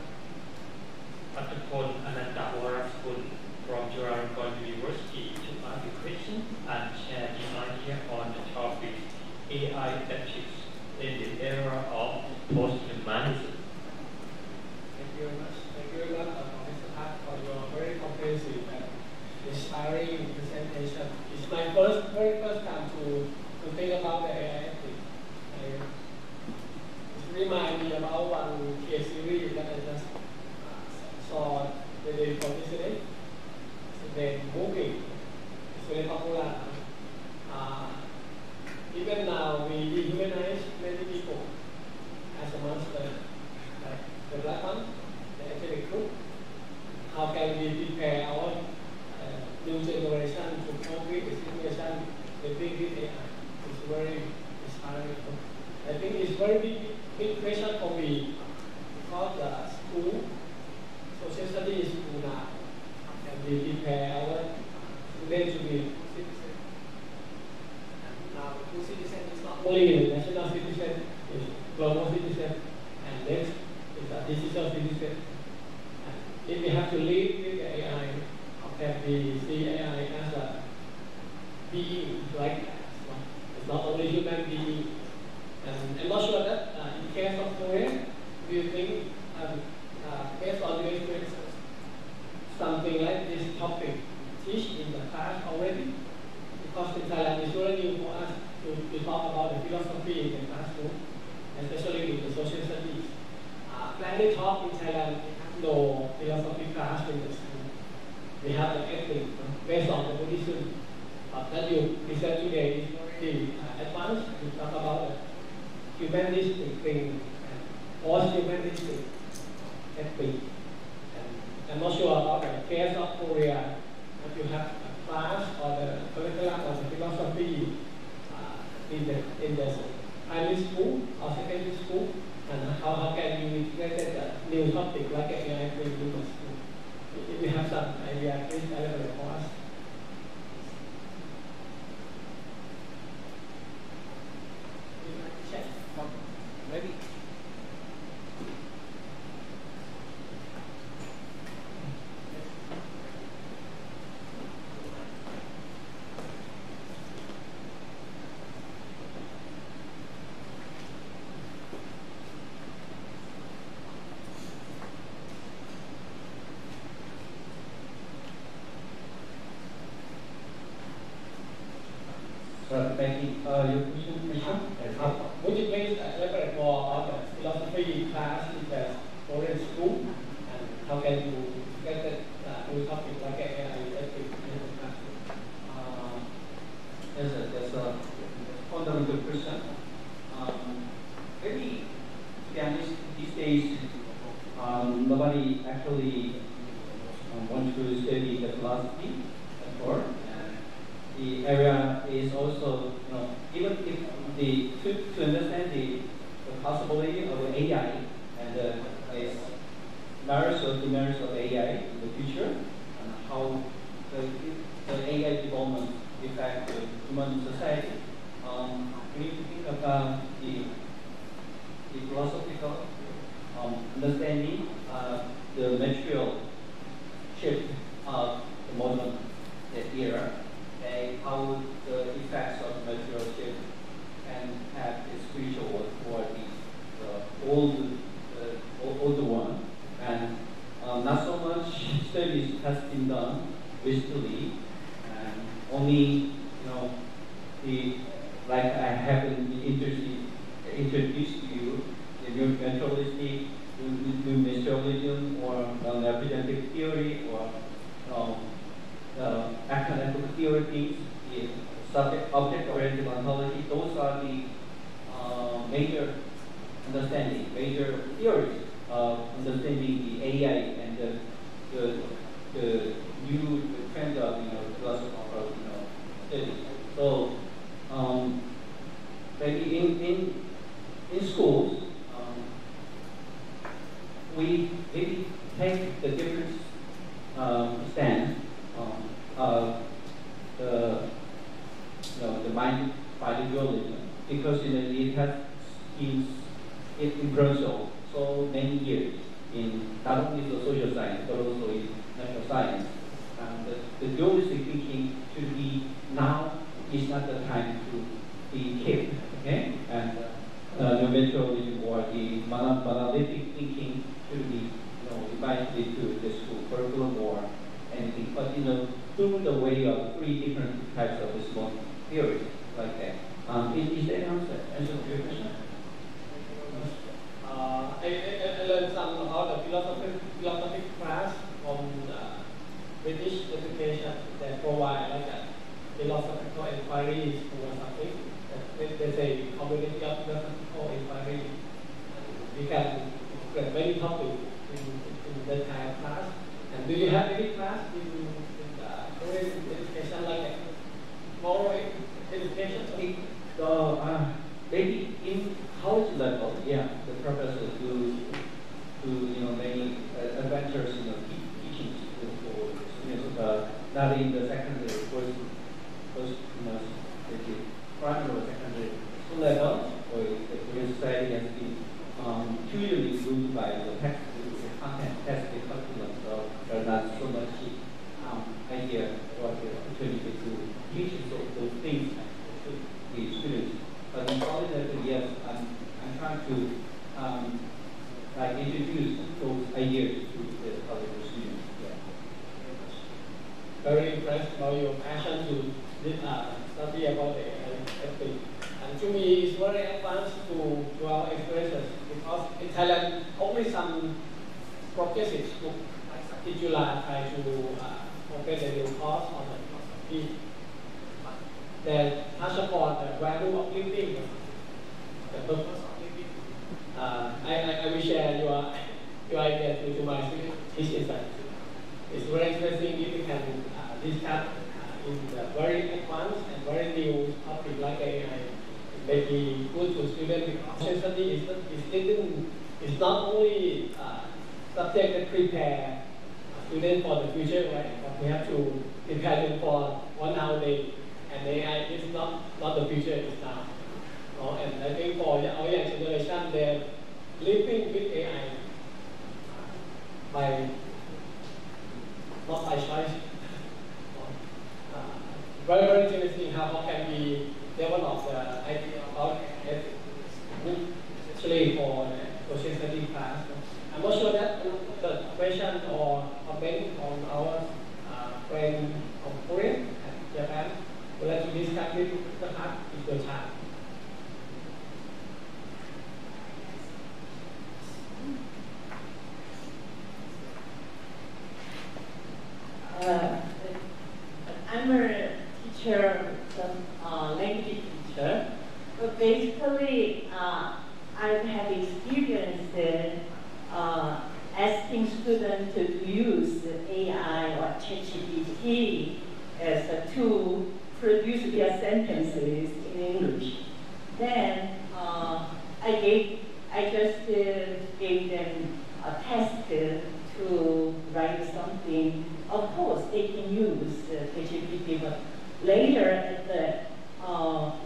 Attapon Anandawarasgun from Srinakarinwirot University to ask a question and share the idea on the topic AI ethics in the era of posthumanism. Thank you very much. Thank you very much, Professor Park, for your very comprehensive and inspiring presentation. It's my very first time to think about the AI ethics. It reminds me about one case series that I just saw the day before yesterday. It's the movie. It's very popular. Even now, we dehumanize many people as a monster, like the black one, the ethnic group. How can we prepare our new generation to cope with the situation with big AI? It's very inspiring. I think it's very big question for me because the school, social studies school now, and we prepare our students to be citizens. Now, the citizen is not only a national citizen, it's global citizen, and next is a digital citizen. And if we have to live with the AI, how can we see AI as a being like us? It's not only human being. And I'm not sure that in case of Korea, do you think, based on your experiences, something like this topic teach in the class already? Because in Thailand, it's very new for us to talk about the philosophy in the classroom, especially with the social studies. When we talk in Thailand, no philosophy class in the school. We have the ethics based on the Buddhism. But that you present today is very advanced. We talk about the humanistic thing and post-humanistic ethics. And I'm not sure about the case of Korea. If you have a class or the curriculum or the philosophy in the primary school or secondary school, and how can you integrate the new topic like AI in the school? If you have some idea, please elaborate for us. Maybe. Thank you. Your question? Would you please elaborate more on the philosophy class in the Korean school and how can you get that new topic like AI ethics in the classroom? That's a fundamental question. Maybe, to be honest, these days, nobody actually wants to study the philosophy at all. The area is also, even if to understand the possibility of AI and its merits or demerits of AI in the future, and how the AI development affect the human society, we need to think about the philosophical understanding of the material shift of the modern era. How the effects of material shift can have a spiritual quality, the old one, and not so much studies has been done recently, and only like I haven't introduced to you the new naturalistic, new materialism, or non-representative theory, or object-oriented ontology, those are the major understanding, major theories of understanding the AI and the new trend of philosophical studies. So maybe in schools we maybe take the different stance of the mind body dualism, because it has been influential so many years in not only the social science but also in natural science. The dualistic thinking should be now is not the time to be kept, okay? And the naturalism or the monolithic thinking should be invited to the school curriculum or anything, but through the way of three different types of small theories like that. Is that answer to your question? I learned some about the philosophy class from British education that provide like a philosophical inquiry school or something. There's a community of philosophical inquiry. We can get many topics in that kind of class. And do you have any class in Korean education like that? Moral education? Maybe in college level, yeah, the professors do many adventures, teaching for students, not in the secondary, first primary or secondary school level, or the Korean society has been usually ruled by the content textbook curriculum, so there's not so much idea or the opportunity to teach those things to the students. But in college level, yes, I'm trying to introduce those ideas to the college students. Yeah. Very impressed by your passion to study about the AI. And to me, it's very advanced to our experiences, because in Thailand, only some progressive schools in July try to open a new course on the philosophy that touch upon the value of living, the purpose of living. I will share your idea to my students. It's very interesting if we can discuss in the very advanced and very new topic like AI. It may be good to students, because study is not only subject that prepare students for the future, right? But we have to prepare them for 1 hour a day. And AI is not the future, it's now. And I think for our young generation, they're living with AI not by choice. Very, very interesting how can we develop the idea about it, especially for the social study class. I'm not sure that the question or comment on our friend from Korea and Japan. We'd like to discuss it the part is your time. I'm a teacher, language teacher. But basically, I have experienced asking students to use AI or ChatGPT as a tool produce their sentences in English. Then I just gave them a test to write something. Of course, they can use ChatGPT, but later at the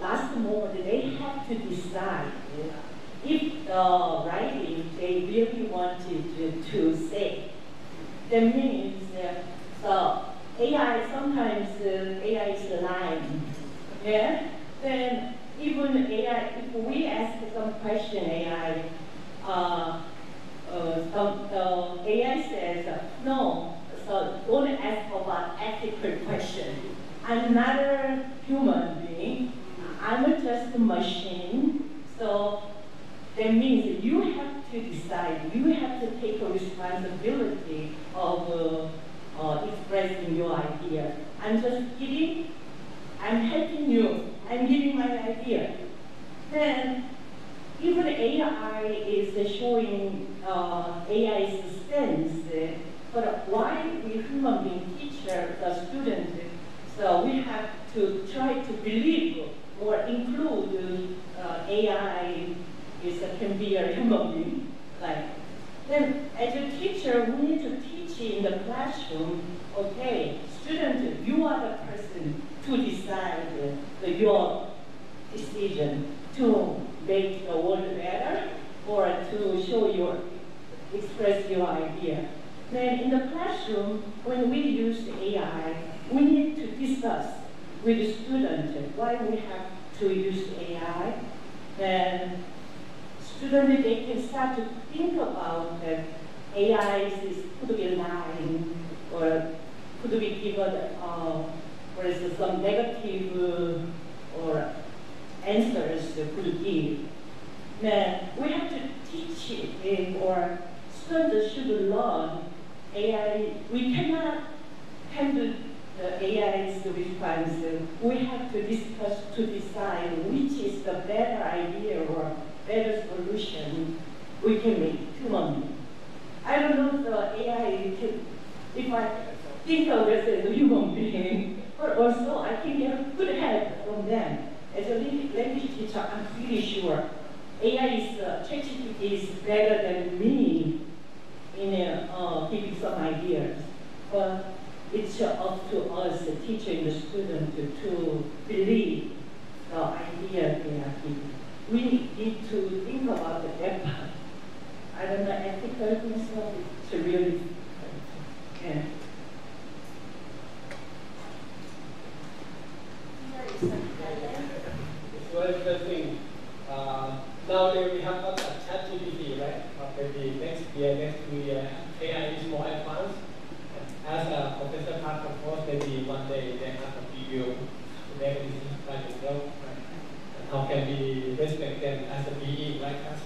last moment, they have to decide if the writing they really wanted to say. That means so AI, sometimes AI is lying. Yeah? Then even AI, if we ask some question, AI, AI says, no, so don't ask about ethical question. I'm not a human being. I'm just a machine. So that means you have to decide. You have to take a responsibility of expressing your idea. I'm just kidding. I'm helping you I'm giving my idea. Then even AI is showing AI's stance, but why we human being teacher, the student, so we have to try to believe or include AI can be a human being. Like, then as a teacher, we need to teach in the classroom, okay, student, you are the person to decide your decision to make the world better or to show express your idea. Then in the classroom, when we use AI, we need to discuss with the student why we have to use AI. Then students, they can start to think about AI could be lying or could be given for instance, some negative or answers could give. Then we have to teach it, or students should learn AI. We cannot handle the AI's response. We have to discuss to decide which is the better idea or better solution we can make human. I don't know if the AI can, if I think of it as a human being, but also I can get good help from them. As a language teacher, I'm pretty sure AI ChatGPT is better than me in giving some ideas. But it's up to us, the teacher and the student, to believe the idea they are giving. We need to think about the impact. I don't know, ethical things, it's really, yeah. It's very interesting. Nowadays we have got a ChatGPT, right? Maybe next year, AI is more advanced. As a Professor Park proposed, maybe one day they have a video to make a decision by themselves. Right? And how can we respect them as a being like us?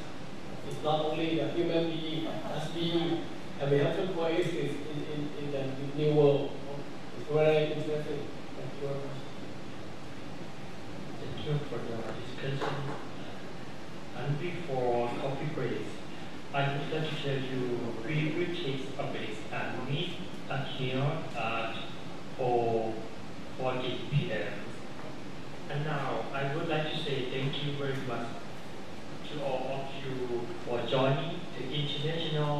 It's not only the human being, but as being, and we have to coexist in the new world. It's very interesting. Thank you very much. Thank you for the discussion. And before coffee break, I would like to tell you we will take a break and meet here at 4:40 p.m. And now I would like to say thank you very much to all of you for joining the International